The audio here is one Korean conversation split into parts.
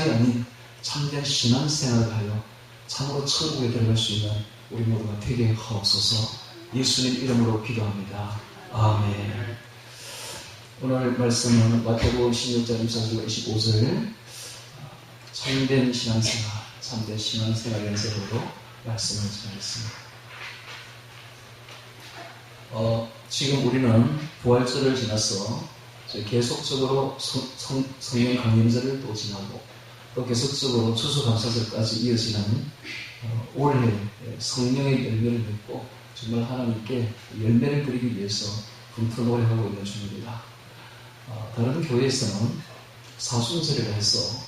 신앙이 아닌 참된 신앙생활을 하여 참으로 천국에 들어갈 수 있는 우리 모두가 되게 하옵소서. 예수님 이름으로 기도합니다. 아멘. 오늘 말씀은 마태복음 16장 24절 25절 참된 신앙생활, 참된 신앙생활 연습으로 말씀을 전하겠습니다. 지금 우리는 부활절을 지나서 계속적으로 성령 강림절을 또 지나고 또 계속적으로 추수감사절까지 이어지는 올해 성령의 열매를 맺고 정말 하나님께 열매를 드리기 위해서 분투 노력하고 있는 중입니다. 다른 교회에서는 사순절이라 해서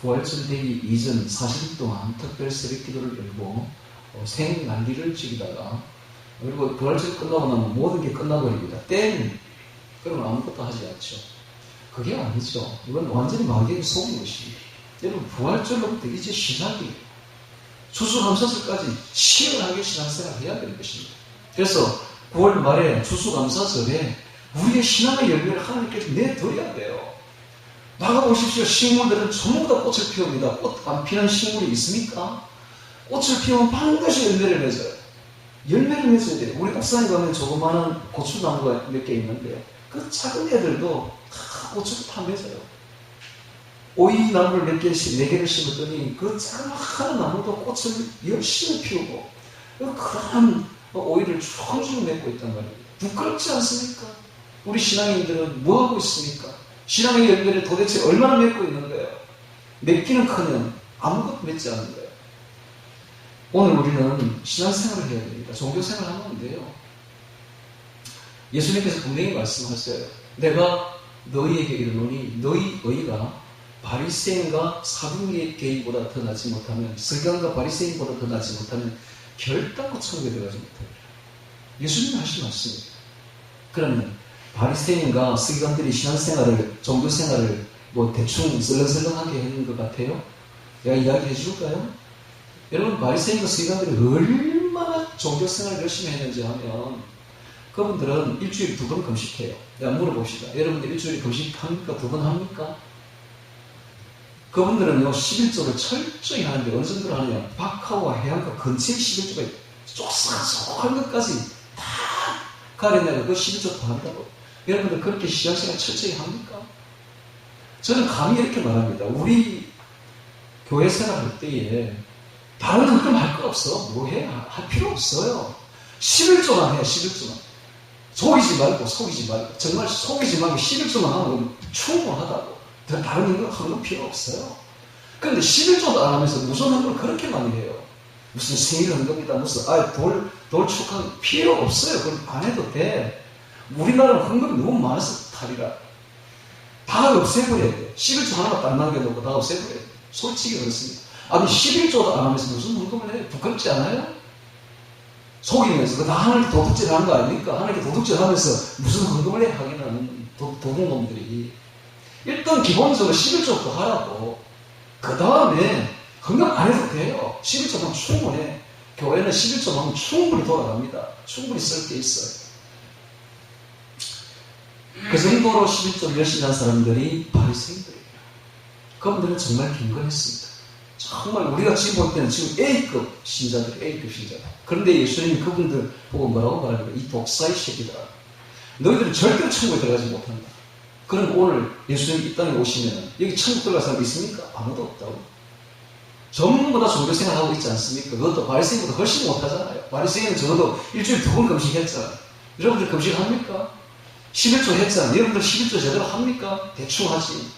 부활절 되기 이전 40일 동안 특별 새벽 기도를 열고 생난리를 즐기다가 그리고 부활절 끝나고 나면 모든 게 끝나버립니다. 땡! 그러면 아무것도 하지 않죠. 그게 아니죠. 이건 완전히 마귀에게 속은 것입니다. 여러분 부활절로부터 이제 시작이에요. 추수감사절까지 치열하게 신앙생활을 해야 되는 것입니다. 그래서 9월 말에 추수감사절에 우리의 신앙의 열매를 하나님께서 내드려야 돼요. 나가보십시오. 식물들은 전부 다 꽃을 피웁니다. 꽃 안 피는 식물이 있습니까? 꽃을 피우면 반드시 열매를 맺어요. 열매를 맺어야 돼요. 우리 옥상에 가면 조그마한 고추나무가 몇 개 있는데요. 그 작은 애들도 다 고추를 다 맺어요. 오이나무를 몇 개씩, 4개를 심었더니 그 작은 나무도 꽃을 열심히 피우고 그런 오이를 쭉쭉 맺고 있단 말이에요. 부끄럽지 않습니까? 우리 신앙인들은 뭐하고 있습니까? 신앙의 열매를 도대체 얼마나 맺고 있는 거예요? 맺기는커녕 아무것도 맺지 않는 거예요. 오늘 우리는 신앙생활을 해야 됩니다. 종교생활을 하면 안 돼요. 예수님께서 분명히 말씀하셨어요. 내가 너희에게 이르노니 너희 의가 바리새인과 사두개인보다 더 낫지 못하면, 서기관과 바리새인보다 더 낫지 못하면 결단코 천국에 들어가지 못합니다. 예수님이 하신 말씀입니다. 그러면 바리새인과 서기관들이 신앙생활을, 종교생활을 뭐 대충 설렁설렁하게 했는 것 같아요? 내가 이야기해 줄까요? 여러분, 바리새인과 서기관들이 얼마나 종교생활을 열심히 했는지 하면 그분들은 일주일에 2번 금식해요. 내가 물어봅시다. 여러분들 일주일에 금식합니까? 2번 합니까? 그분들은요, 11조를 철저히 하는데 어느 정도로 하느냐? 박하와 해안가 근처의 11조가 쏙쏙한 것까지 다 가려내고 그 11조 다 한다고. 여러분들 그렇게 신앙생활 철저히 합니까? 저는 감히 이렇게 말합니다. 우리 교회 생활할 때에 다른 건 할 거 없어. 뭐 해? 할 필요 없어요. 11조만 해, 11조만. 속이지 말고. 정말 속이지 말고 11조만 하면 충분하다고. 다른 거 하는 건 필요 없어요. 그런데 11조도 안 하면서 무슨 헌금을 그렇게 많이 해요. 무슨 생일 헌금이다, 무슨, 돌 축하는 필요 없어요. 그건 안 해도 돼. 우리나라는 헌금이 너무 많아서 탈이라. 다 없애버려야 돼. 11조 하나만 딱 남겨놓고 다 없애버려야 돼. 솔직히 그렇습니다. 아니, 11조도 안 하면서 무슨 헌금을 해요? 부끄럽지 않아요? 속이면서. 다 하나님께 도둑질 하는 거 아닙니까? 하나님께 도둑질 하면서 무슨 헌금을 해? 하기는 도둑놈들이. 일단 기본적으로 11조부터 하라고. 그 다음에 헌금 안 해도 돼요. 11조만 충분해. 교회는 11조만 충분히 돌아갑니다. 충분히 쓸 게 있어요. 그 정도로 11조 열심히 한 사람들이 바리새인들이에요. 그분들은 정말 경건했습니다. 정말 우리가 지금 볼 때는 지금 A급 신자들. 그런데 예수님이 그분들 보고 뭐라고 말합니까? 이 독사의 새끼들아. 너희들은 절대로 천국에 들어가지 못한다. 그럼 오늘 예수님이 이 땅에 오시면 여기 천국 들어갈 사람 있습니까? 아무도 없다고. 전부 다 종교생활 하고 있지 않습니까? 그것도 바리새인보다 훨씬 못하잖아요. 바리새인은 적어도 일주일에 2번 금식했잖아요. 여러분들 금식합니까? 11조 했잖아요. 여러분들 11조 제대로 합니까? 대충 하지.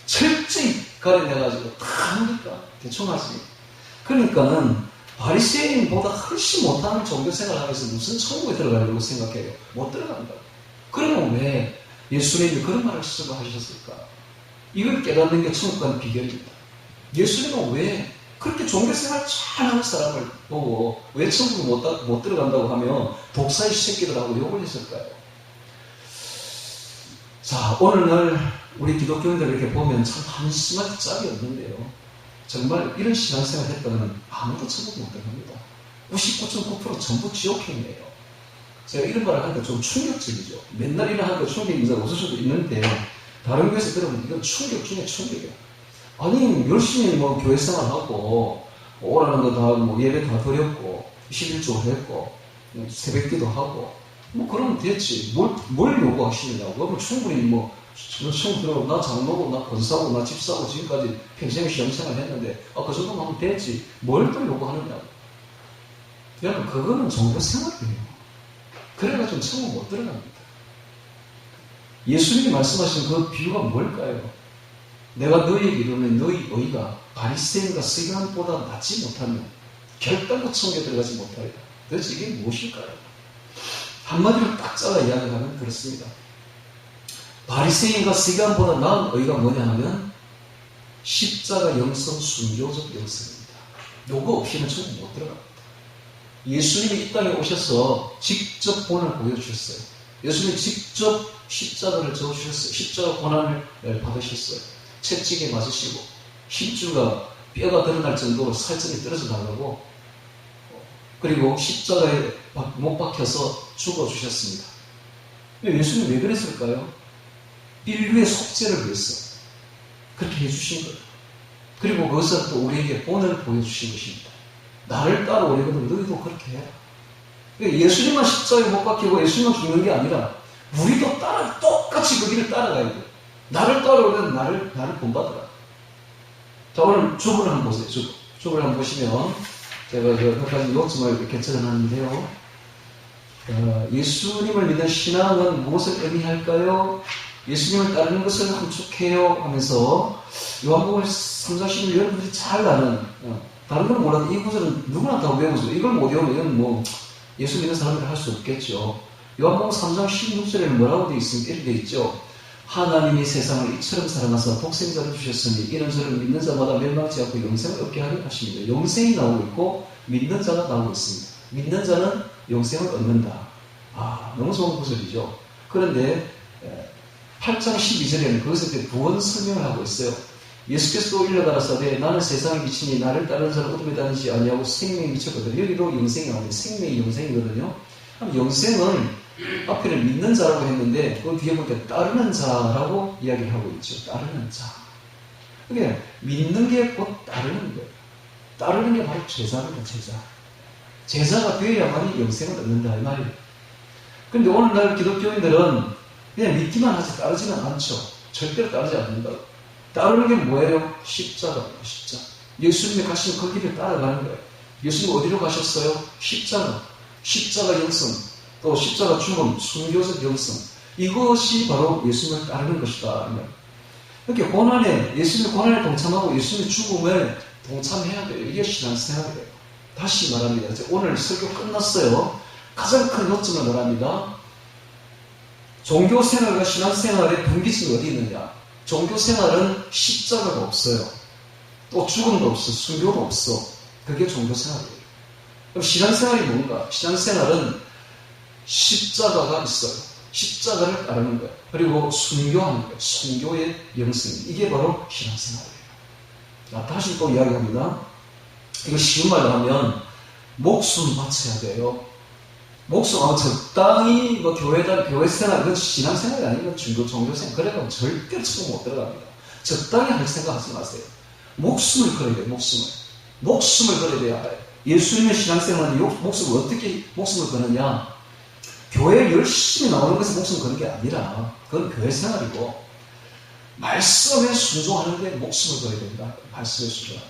철저히 가려내가지고 다 합니까? 대충 하지. 그러니까는 바리새인보다 훨씬 못하는 종교생활을 하면서 무슨 천국에 들어가려고 생각해요? 못 들어간다고. 그러면 왜 예수님이 그런 말을 쓰고 하셨을까? 이걸 깨닫는 게 천국 가는 비결입니다. 예수님은 왜 그렇게 종교생활 잘하는 사람을 보고 왜 천국에 못 들어간다고 하면 독사의 새끼들하고 욕을 했을까요? 자, 오늘날 우리 기독교인들 이렇게 보면 참 한심할 짝이 없는데요. 정말 이런 신앙생활 했다면 아무도 천국 못 들어갑니다. 99.9% 전부 지옥행이에요. 제가 이런 말을 하니까 좀 충격적이죠. 맨날 이런 하니까 충격이 웃을 수도 있는데 다른 교회에서 들으면 이건 충격 중에 충격이야. 아니, 열심히 뭐 교회 생활하고, 오라는 거 다, 뭐 예배 다 드렸고, 11조 했고, 새벽 기도 하고, 뭐 그러면 됐지. 뭘 요구하시느냐고. 그러면 충분히 뭐, 나 장로고, 나 권사고, 나 집사고, 지금까지 평생 시험생활 했는데, 그 정도만 하면 됐지. 뭘 또 요구하느냐고. 여러분, 그거는 종교 생활이에요. 그래가지고 천국 못 들어갑니다. 예수님이 말씀하신 그 비유가 뭘까요? 내가 너희에게 이르면 너희 의가 바리새인과 서기관보다 낫지 못하면 결단코 천국에 들어가지 못하리라. 도대체 이게 무엇일까요? 한마디로 딱 잘라 이야기하면 그렇습니다. 바리새인과 서기관보다 나은 의가 뭐냐 하면 십자가 영성, 순교적 영성입니다. 요거 없이는 천국 못 들어갑니다. 예수님이 이 땅에 오셔서 직접 본을 보여주셨어요. 예수님이 직접 십자가를 져주셨어요. 십자가 고난을 받으셨어요. 채찍에 맞으시고 힘줄과 뼈가 드러날 정도로 살점이 떨어져 나가고, 그리고 십자가에 못 박혀서 죽어주셨습니다. 예수님이 왜 그랬을까요? 인류의 속죄를 위해서 그렇게 해주신 거예요. 그리고 그것은 또 우리에게 본을 보여주신 것입니다. 나를 따라오려거든 너희도 그렇게 해라. 예수님만 십자가에 못 박히고 예수님만 죽는 게 아니라 우리도 똑같이 그 길을 따라가야 돼요. 나를 따라오려면 나를 본받으라. 자, 오늘 주부를 한번 보세요. 주부를 한번 보시면 제가 몇 가지 요점을 이렇게 적어놨는데요. 예수님을 믿는 신앙은 무엇을 의미할까요? 예수님을 따르는 것을 함축해요 하면서 요한복음 3장 10절 여러분들이 잘 아는, 다른 건 몰라도 이 구절은 누구나 다 외우죠. 이걸 못 외우면 이건 뭐 예수 믿는 사람들이 할 수 없겠죠. 요한복음 3장 16절에는 뭐라고 되어 있습니까? 이렇게 되어 있죠. 하나님이 세상을 이처럼 사랑하사 독생자를 주셨으니 이는 저를 믿는 자마다 멸망치 않고 영생을 얻게 하려 하십니다. 영생이 나오고 있고 믿는 자가 나오고 있습니다. 믿는 자는 영생을 얻는다. 너무 좋은 구절이죠. 그런데 8장 12절에는 그것에 부원 설명을 하고 있어요. 예수께서 또 일러 가라사대 나는 세상에 미치니 나를 따르는 자는 어둠에 다니지 아니하고 생명에 미쳤거든요. 여기도 영생이 나오는데 생명이 영생이거든요. 영생은 앞에는 믿는 자라고 했는데 그 뒤에 보니까 따르는 자라고 이야기를 하고 있죠. 따르는 자. 그게 믿는 게 곧 따르는 거예요. 따르는 게 바로 제자입니다. 제자가 되어야만이 영생을 얻는다 이 말이에요. 그런데 오늘날 기독교인들은 그냥 믿기만 하지 따르지는 않죠. 절대로 따르지 않는다. 따르는 게 뭐예요? 십자가입니다. 십자가. 예수님이 가신 그 길을 따라가는 거예요. 예수님 어디로 가셨어요? 십자가 영성, 또 십자가 죽음, 순교적 영성. 이것이 바로 예수님을 따르는 것이다. 이렇게 고난에, 예수님의 고난에 동참하고 예수님의 죽음에 동참해야 돼요. 이게 신앙생활이에요. 다시 말합니다. 오늘 설교 끝났어요. 가장 큰 요점을 말합니다. 종교생활과 신앙생활의 분기점이 어디 있느냐? 종교생활은 십자가가 없어요. 또 죽음도 없어. 순교도 없어. 그게 종교생활이에요. 그럼 신앙생활이 뭔가? 신앙생활은 십자가가 있어요. 십자가를 따르는 거예요. 그리고 순교하는 거예요. 순교의 영성입니다. 이게 바로 신앙생활이에요. 다시 또 이야기합니다. 이거 쉬운 말로 하면 목숨 바쳐야 돼요. 목숨, 적당히 교회 생활, 그건 신앙생활이 아니고 종교생활. 그래서 절대로 천국 못 들어갑니다. 적당히 할 생각 하지 마세요. 목숨을 걸어야 돼요. 목숨을 걸어야 돼요. 예수님의 신앙생활은 목숨을 어떻게 목숨을 거느냐? 교회에 열심히 나오는 것에 목숨을 거는 게 아니라 그건 교회 생활이고 말씀에 순종하는 데 목숨을 걸어야 된다. 말씀에 순종하는.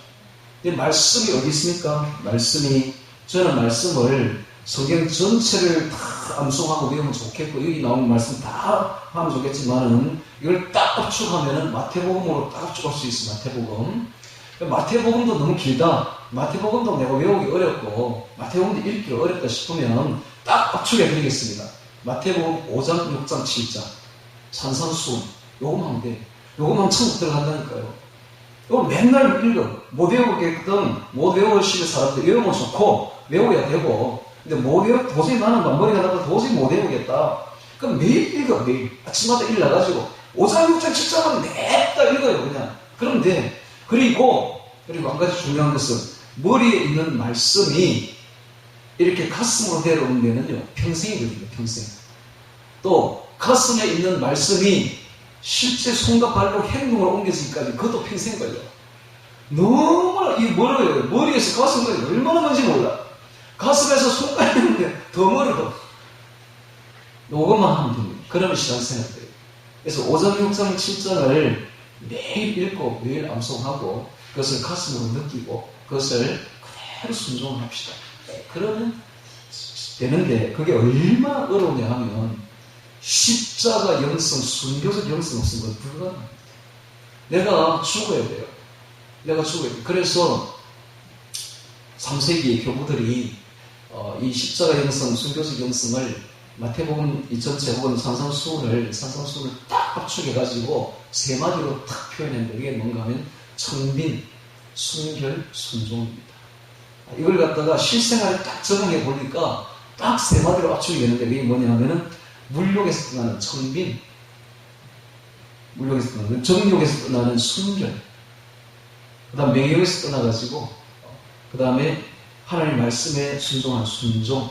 이 말씀이 어디 있습니까? 저는 말씀을 성경 전체를 다 암송하고 외우면 좋겠고 여기 나오는 말씀 다 하면 좋겠지만은 이걸 딱 압축하면은 마태복음으로 딱 압축할 수 있어요. 마태복음도 너무 길다. 마태복음도 내가 외우기 어렵고 마태복음도 읽기가 어렵다 싶으면 딱 압축해 드리겠습니다. 마태복음 5장, 6장, 7장 산상수훈 요거만 하면 돼. 요거만 하면 천국 들어간다니까요. 이거 맨날 읽어. 못 외우겠든 못 외우시는 사람들 외우면 좋고 외워야 되고 근데 못 외워 도저히 나는 머리가 나도 도저히 못 외우겠다. 그럼 매일 읽어. 매일 아침마다 일어나가지고 5장, 6장, 7장은 냅다 읽어요. 그냥. 그럼 돼. 그리고 한 가지 중요한 것은 머리에 있는 말씀이 이렇게 가슴으로 내려오는 데는요 평생이거든요. 평생. 또 가슴에 있는 말씀이 실제 손과 발로 행동으로 옮겨지기까지 그것도 평생 걸려요. 너무나 이 멀어요. 머리에서 가슴까지 얼마나 먼지 몰라. 가슴에서 손까지 있는데 더 멀어도 요것만 하면 됩니다. 그러면 신앙생활 돼요. 그래서 5장, 6장, 7장을 매일 읽고 매일 암송하고 그것을 가슴으로 느끼고 그것을 그대로 순종합시다. 그러면 되는데 그게 얼마나 어려우냐 하면 십자가 영성, 순교적 영성 없는 건 불가능합니다. 내가 죽어야 돼요. 내가 죽어야 돼요. 그래서 3세기 교부들이 이 십자가 영성, 순교적 영성을 마태복음 이 전체 혹은 산상수훈을 딱 합축해가지고 세 마디로 딱 표현했는데 이게 뭔가 하면 청빈, 순결, 순종입니다. 이걸 갖다가 실생활에 딱 적용해 보니까 딱 세 마디로 압축이 되는데 그게 뭐냐 하면은 물욕에서 떠나는 청빈, 물욕에서 떠나는 정욕에서 떠나는 순결, 그 다음 명욕에서 떠나가지고 그 다음에 하나님 말씀에 순종한 순종.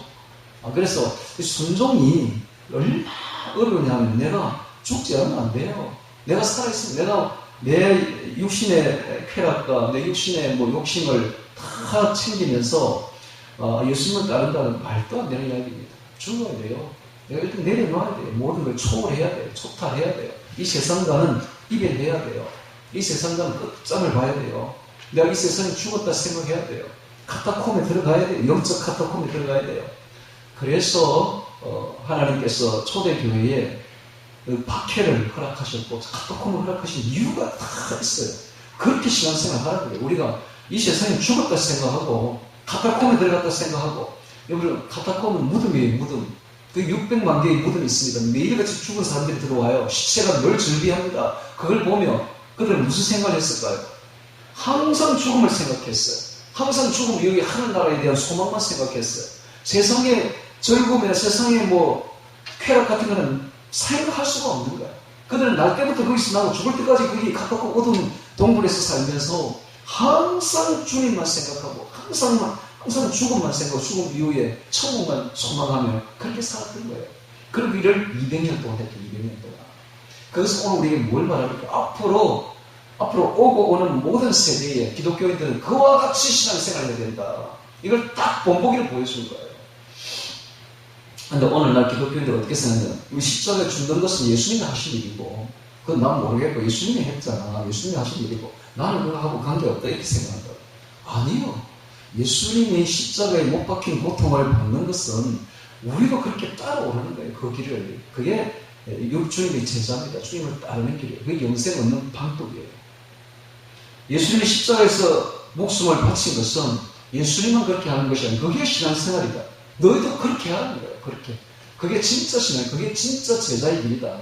그래서 순종이 얼마나 어려우냐면 내가 죽지 않으면 안 돼요. 내가 살아있으면 내가 내 육신의 쾌락과 내 육신의 뭐 욕심을 다 챙기면서 예수님을 따른다는 말도 안 되는 이야기입니다. 죽어야 돼요. 내가 일단 내려놔야 돼요. 모든 걸 초월해야 돼요. 초탈해야 돼요. 이 세상과는 이별해야 돼요. 이 세상과는 끝장을 봐야 돼요. 내가 이 세상에 죽었다 생각해야 돼요. 카타콤에 들어가야 돼요. 영적 카타콤에 들어가야 돼요. 그래서 하나님께서 초대교회에 박해를 허락하셨고 카타콤을 허락하신 이유가 다 있어요. 그렇게 신앙생활 하라고 그래요. 우리가 이 세상에 죽었다 생각하고 카타콤에 들어갔다 생각하고 여러분 카타콤은 무덤이에요. 무덤. 그 600만 개의 무덤이 있습니다. 매일같이 죽은 사람들이 들어와요. 시체가 늘 즐비합니다. 그걸 보며 그들은 무슨 생각을 했을까요? 항상 죽음을 생각했어요. 항상 죽음 여기 하늘나라에 대한 소망만 생각했어요. 세상의 즐거움이나 세상의 뭐 쾌락 같은 거는 생각할 수가 없는 거예요. 그들은 날 때부터 거기서 나고 죽을 때까지 거기 가깝고 어두운 동굴에서 살면서 항상 주님만 생각하고 항상 죽음만 생각하고 죽음 이후에 천국만 소망하며 그렇게 살았던 거예요. 그리고 이를 200년 동안 했죠. 200년 동안. 그래서 오늘 우리에게 뭘 말합니까? 앞으로 오고 오는 모든 세대의 기독교인들은 그와 같이 신앙생활을 해야 된다. 이걸 딱 본보기로 보여준 거예요. 근데 오늘날 기독교인들 어떻게 생각하냐? 이 십자가에 죽는 것은 예수님이 하신 일이고, 그건 난 모르겠고, 예수님이 했잖아. 예수님이 하신 일이고, 나는 그거하고 관계없다. 이렇게 생각한다. 아니요. 예수님이 십자가에 못 박힌 고통을 받는 것은 우리도 그렇게 따라오르는 거예요. 그 길을. 그게 주님의 제자입니다. 주님을 따르는 길이에요. 그게 영생 얻는 방법이에요. 예수님이 십자가에서 목숨을 바친 것은 예수님만 그렇게 하는 것이 아니고 그게 신앙생활이다. 너희도 그렇게 하는 거예요. 그렇게. 그게 진짜 신앙, 그게 진짜 제자의 길이다.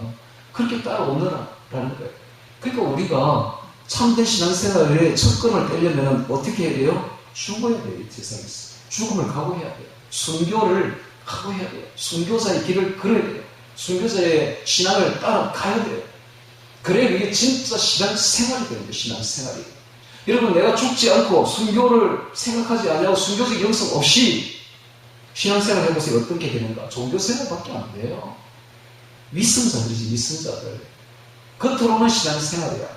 그렇게 따라오너라라는 거예요. 그러니까 우리가 참된 신앙생활에 첫걸음을 떼려면 어떻게 해야 돼요? 죽어야 돼요. 이 세상에서. 죽음을 각오해야 돼요. 순교를 각오해야 돼요. 순교자의 길을 걸어야 돼요. 순교자의 신앙을 따라가야 돼요. 그래야 이게 진짜 신앙생활이 되는 거예요. 신앙생활이. 여러분, 내가 죽지 않고 순교를 생각하지 않냐고 순교적 영성 없이 신앙생활 해보세요. 어떻게 되는가? 종교생활밖에 안 돼요. 위선자들이지, 위선자들. 겉으로는 신앙생활이야.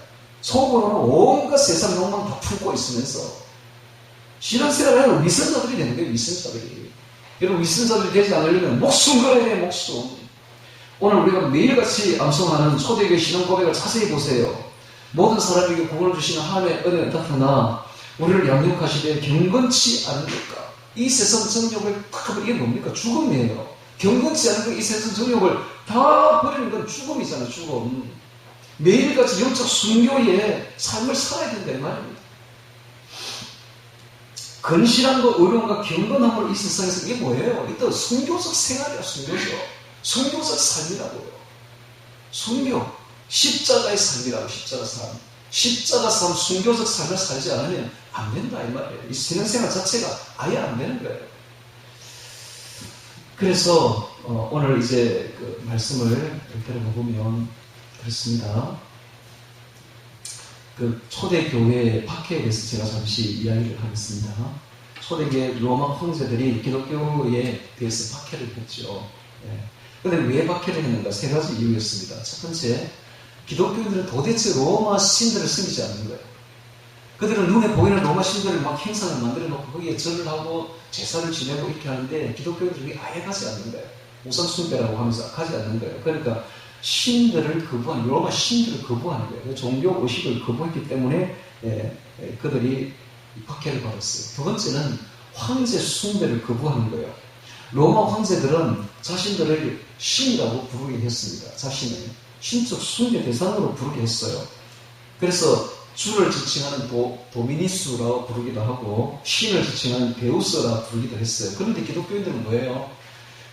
속으로는 온갖 세상 욕망 다 품고 있으면서 신앙생활을 하면 위선자들이 되는 거예요. 위선자들이. 여러분, 위선자들이 되지 않으려면 목숨 걸어야 돼요. 목숨. 오늘 우리가 매일같이 암송하는 초대교회 신앙 고백을 자세히 보세요. 모든 사람에게 구원을 주시는 하나님의 은혜는 나타나 우리를 양육하시되 경건치 않은 것과 이 세상 정욕을 다 이게 뭡니까? 죽음이에요. 경건치 않은 이 세상 정욕을 다 버리는 건 죽음이잖아요. 죽음. 매일같이 영적 순교의 삶을 살아야 된다 이 말입니다. 건실함과 의로움과 경건함으로 이 세상에서 이게 뭐예요? 이또 순교적 생활이야. 순교적 삶이라고요. 순교. 십자가의 삶이라고. 십자가 삶. 십자가 삶, 순교적 삶을 살지 않으면 안 된다 이 말이에요. 이 신앙생활 자체가 아예 안 되는 거예요. 그래서 오늘 이제 그 말씀을 들어보면 그렇습니다. 그 초대교회의 박해에 대해서 제가 잠시 이야기를 하겠습니다. 초대교회 로마 황제들이 기독교에 대해서 박해를 했죠. 그런데 왜 박해를 했는가? 세 가지 이유였습니다. 첫 번째, 기독교인들은 도대체 로마 신들을 섬기지 않는 거예요. 그들은 눈에 보이는 로마 신들을 막 행상을 만들어 놓고 거기에 절을 하고 제사를 지내고 이렇게 하는데 기독교인들이 아예 가지 않는 거예요. 우상 숭배라고 하면서 가지 않는 거예요. 그러니까 신들을 거부하는, 로마 신들을 거부하는 거예요. 종교 의식을 거부했기 때문에 그들이 박해를 받았어요. 두 번째는 황제 숭배를 거부하는 거예요. 로마 황제들은 자신들을 신이라고 부르게 했습니다. 자신을 신적 숭배 대상으로 부르게 했어요. 그래서 주를 지칭하는 도미니스라고 부르기도 하고 신을 지칭하는 데우스라 부르기도 했어요. 그런데 기독교인들은 뭐예요?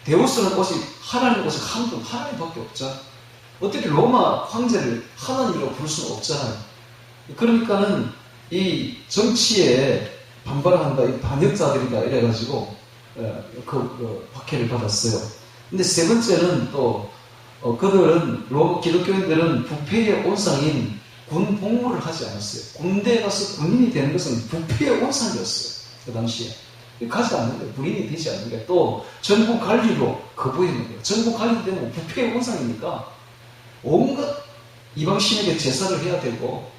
데우스는 오직 하나님, 오직 한 분, 하나님밖에 없죠. 어떻게 로마 황제를 하나님이라고 부를 수는 없잖아요. 그러니까는 이 정치에 반발한다, 이 반역자들이다 이래가지고 박해를 받았어요. 근데 세 번째는 또 그들은 기독교인들은 부패의 온상인 군 복무를 하지 않았어요. 군대에 가서 군인이 되는 것은 부패의 온상이었어요. 그 당시에. 가지 않는 거예요. 군인이 되지 않는 거예요. 또 전국 관리도 거부했는 거예요. 전국 관리 되면 부패의 온상이니까 온갖 이방신에게 제사를 해야 되고,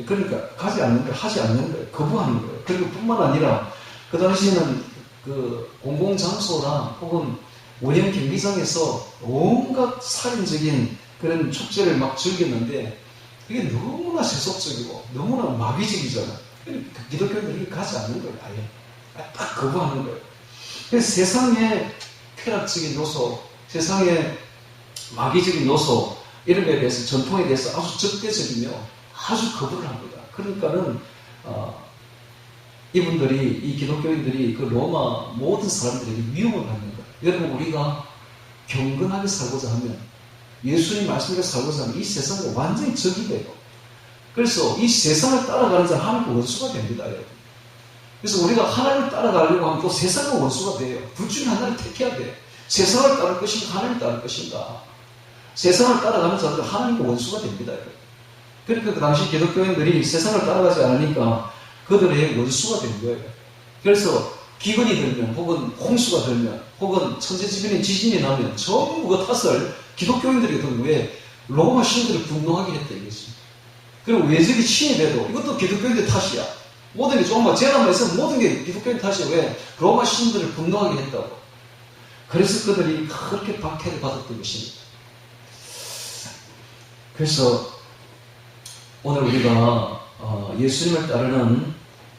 그러니까 가지 않는 거예요. 하지 않는 거예요. 거부하는 거예요. 그리고 뿐만 아니라 그 당시에는 그 공공장소나 혹은 원형 경기장에서 온갖 살인적인 그런 축제를 막 즐겼는데 이게 너무나 세속적이고 너무나 마귀적이잖아요. 기독교인들이 가지 않는 거예요. 아예 딱 거부하는 거예요. 그래서 세상의 쾌락적인 요소, 세상의 마귀적인 요소 이런 거에 대해서, 전통에 대해서 아주 적대적이며 아주 거부를 합니다. 그러니까는 이분들이, 이 기독교인들이 그 로마 모든 사람들에게 미움을 받는 거예요. 여러분, 우리가 경건하게 살고자 하면, 예수님 말씀대로 살고자 하면 이 세상과 완전히 적이 돼요. 그래서 이 세상을 따라가는 자는 하나님과 원수가 됩니다, 여러분. 그래서 우리가 하나님을 따라가려고 하면 또 세상과 원수가 돼요. 둘 중에 하나를 택해야 돼요. 세상을 따를 것인가, 하나님을 따를 것인가. 세상을 따라가는 자들은 하나님과 원수가 됩니다, 여러분. 그러니까 그 당시 기독교인들이 세상을 따라가지 않으니까 그들의 원수가 된 거예요. 그래서 기근이 들면, 혹은 홍수가 들면, 혹은 천재지변의 지진이 나면 전부 그 탓을 기독교인들이 든 왜 로마 신들을 분노하게 했다 이거지. 그리고 외적이 침입해도 이것도 기독교인들 탓이야. 모든 게 조금만 재난만 있으면 모든 게 기독교인 탓이야. 왜? 로마 신들을 분노하게 했다고. 그래서 그들이 그렇게 박해를 받았던 것입니다. 그래서 오늘 우리가 예수님을 따르는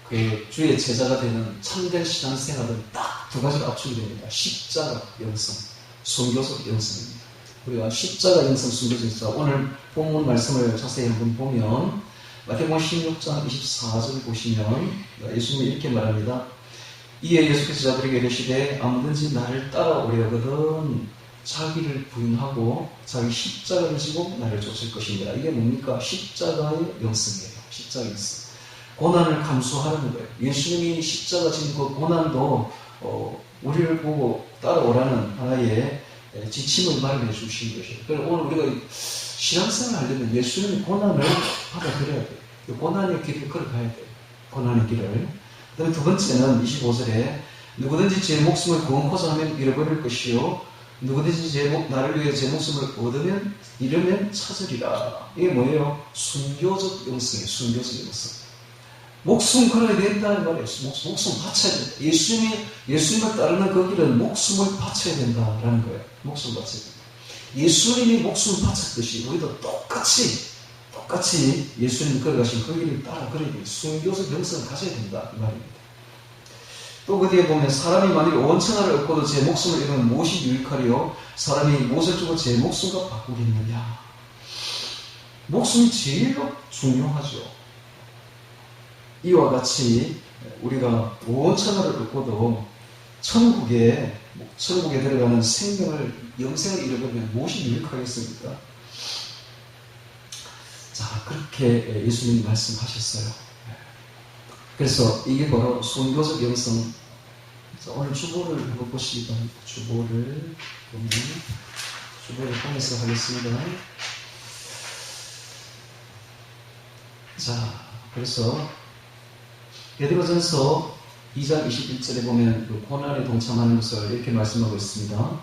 그 주의 제자가 되는 참된 신앙생활은 딱 두 가지가 압축이 됩니다. 십자가 영성, 순교적 영성입니다. 우리가 십자가 영성, 순교적 영성, 오늘 본문 말씀을 자세히 한번 보면 마태복음 16장 24절 보시면 예수님이 이렇게 말합니다. 이에 예수께서 자들에게 이르시되 아무든지 나를 따라오려거든 자기를 부인하고 자기 십자가를 지고 나를 쫓을 것입니다. 이게 뭡니까? 십자가의 영성이에요. 십자가의 영성. 고난을 감수하는 거예요. 예수님이 십자가 진 그 고난도 우리를 보고 따라오라는 하나의 지침을 마련해 주신 것이에요. 그래서 오늘 우리가 신앙생활을 하려면 예수님의 고난을 받아들여야 돼요. 고난의 길을 걸어가야 돼요. 고난의 길을. 그 다음에 두 번째는 25절에 누구든지 제 목숨을 구원코자 하면 잃어버릴 것이요 누구든지 나를 위해 제 목숨을 잃으면 찾으리라. 이게 뭐예요? 순교적 영성이에요. 순교적 영성. 목숨 걸어야 된다는 말이에요. 목숨 바쳐야 된다. 예수님을 따르는 그 길은 목숨을 바쳐야 된다라는 거예요. 목숨 바쳐야 된다. 예수님이 목숨을 바쳤듯이 우리도 똑같이 예수님이 걸어가신 그 길을 따라 걸어야 돼요. 순교적 영성을 가져야 된다. 이 말입니다. 또 그 뒤에 보면 사람이 만일 온 천하를 얻고도 제 목숨을 잃으면 무엇이 유익하리요? 사람이 무엇을 주고 제 목숨과 바꾸겠느냐? 목숨이 제일 중요하죠. 이와 같이 우리가 온 천하를 얻고도 천국에 들어가는 영생을 잃어버리면 무엇이 유익하겠습니까? 자, 그렇게 예수님이 말씀하셨어요. 그래서 이게 바로 순교적 영성. 오늘 주보를 한번 보시기 바랍니다. 주보를 보면서 하겠습니다. 자, 그래서 베드로전서 2장 21절에 보면 그 고난에 동참하는 것을 이렇게 말씀하고 있습니다.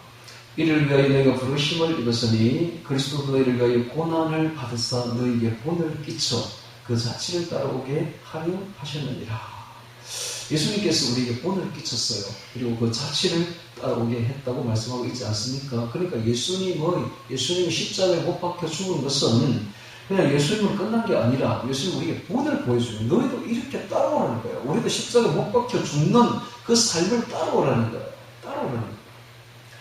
이를 위하여 너희가 부르심을 입었으니 그리스도도 너희를 위하여 고난을 받으사 너희에게 본을 끼쳐 그 자취를 따라오게 하려 하셨느니라. 예수님께서 우리에게 본을 끼쳤어요. 그리고 그 자취를 따라오게 했다고 말씀하고 있지 않습니까? 그러니까 예수님이 십자가에 못 박혀 죽은 것은 그냥 예수님은 끝난 게 아니라 예수님 우리에게 본을 보여주는, 너희도 이렇게 따라오라는 거예요. 우리도 십자가에 못 박혀 죽는 그 삶을 따라오라는 거예요. 따라오라는 거예요.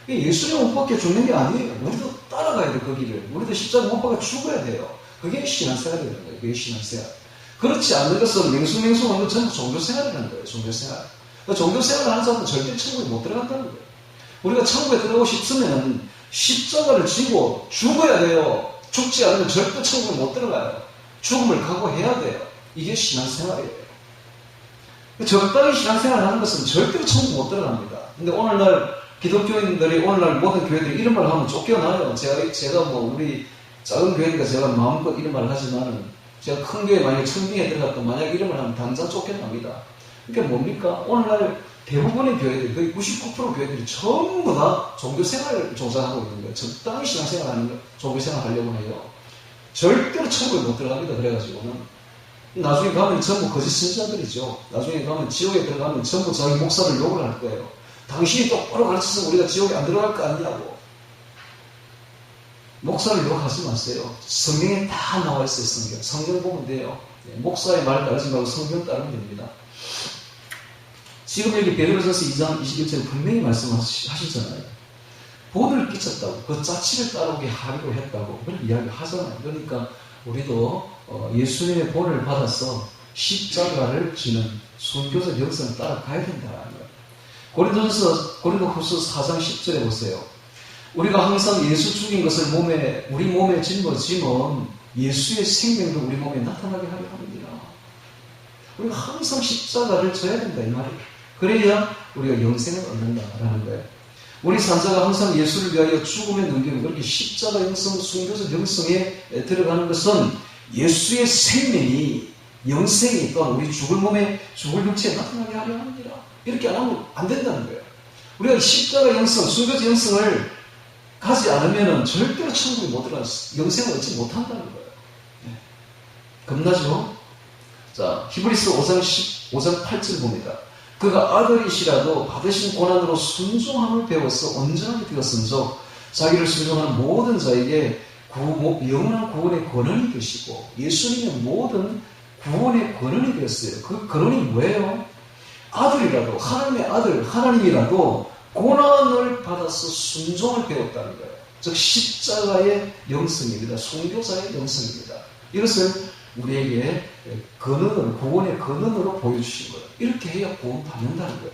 예수님 못 박혀 죽는 게 아니에요. 우리도 따라가야 돼요, 그 길을. 우리도 십자가에 못 박혀 죽어야 돼요. 그게 신앙생활이라는 거예요. 그게 신앙생활. 그렇지 않는 것은 맹숭맹숭한 건 전부 종교생활이라는 거예요. 종교생활. 종교생활을 하는 사람은 절대 천국에 못 들어간다는 거예요. 우리가 천국에 들어가고 싶으면 십자가를 지고 죽어야 돼요. 죽지 않으면 절대 천국에 못 들어가요. 죽음을 각오해야 돼요. 이게 신앙생활이에요. 적당히 신앙생활을 하는 것은 절대로 천국 못 들어갑니다. 근데 오늘날 기독교인들이, 오늘날 모든 교회들이 이런 말을 하면 쫓겨나요. 제가 우리 작은 교회니까 제가 마음껏 이런 말을 하지만, 제가 큰 교회 만약에 청빙에 들어갔던 만약 이런 말을 하면 당장 쫓겨납니다. 그러니까 뭡니까? 오늘날 대부분의 교회들, 거의 99% 교회들이 전부 다 종교생활을 조장하고 있는 거예요. 적당히 신앙생활 하는 거, 종교생활 하려고 해요. 절대로 천국에 못 들어갑니다. 그래가지고는. 나중에 가면 전부 거짓 선지자들이죠. 나중에 가면 지옥에 들어가면 전부 자기 목사를 욕을 할 거예요. 당신이 똑바로 가르쳐서 우리가 지옥에 안 들어갈 거 아니냐고. 목사를 욕하지 마세요. 성경에 다 나와 있어요. 성경 보면 돼요. 목사의 말을 따르지 말고 성경 따르면 됩니다. 지금 여기 베드로전서 2장 21절에 분명히 말씀하시잖아요. 본을 끼쳤다고, 그 자취를 따르게 하려고 했다고 그런 이야기 하잖아요. 그러니까 우리도 예수님의 본을 받아서 십자가를 지는 순교적 역사를 따라가야 된다는 거예요. 고린도후서 4장 10절에 보세요. 우리가 항상 예수 죽인 것을 우리 몸에 짊어지면 예수의 생명도 우리 몸에 나타나게 하려 합니다. 우리가 항상 십자가를 져야 된다 이 말이에요. 그래야 우리가 영생을 얻는다라는 거예요. 우리 산자가 항상 예수를 위하여 죽음에 넘기는 그렇게 십자가 영성, 순교적 영성에 들어가는 것은 예수의 생명이, 영생이 또한 우리 죽을 몸에, 죽을 육체에 나타나게 하려 합니다. 이렇게 안 하면 안 된다는 거예요. 우리가 십자가 영성, 순교적 영성을 가지 않으면 절대로 천국에 못 들어가서 영생을 얻지 못한다는 거예요. 네. 겁나죠? 자, 히브리서 5장 8절 봅니다. 그가 아들이시라도 받으신 고난으로 순종함을 배워서 온전하게 되었은즉 자기를 순종하는 모든 자에게 영원한 구원의 권한이 되시고, 예수님의 모든 구원의 권한이 되었어요. 그 권한이 뭐예요? 아들이라도, 하나님의 아들, 하나님이라도 고난을 받아서 순종을 배웠다는 거예요. 즉 십자가의 영성입니다. 순교자의 영성입니다. 이것을 우리에게 구원의 근원으로 보여주신 거예요. 이렇게 해야 구원 받는다는 거예요.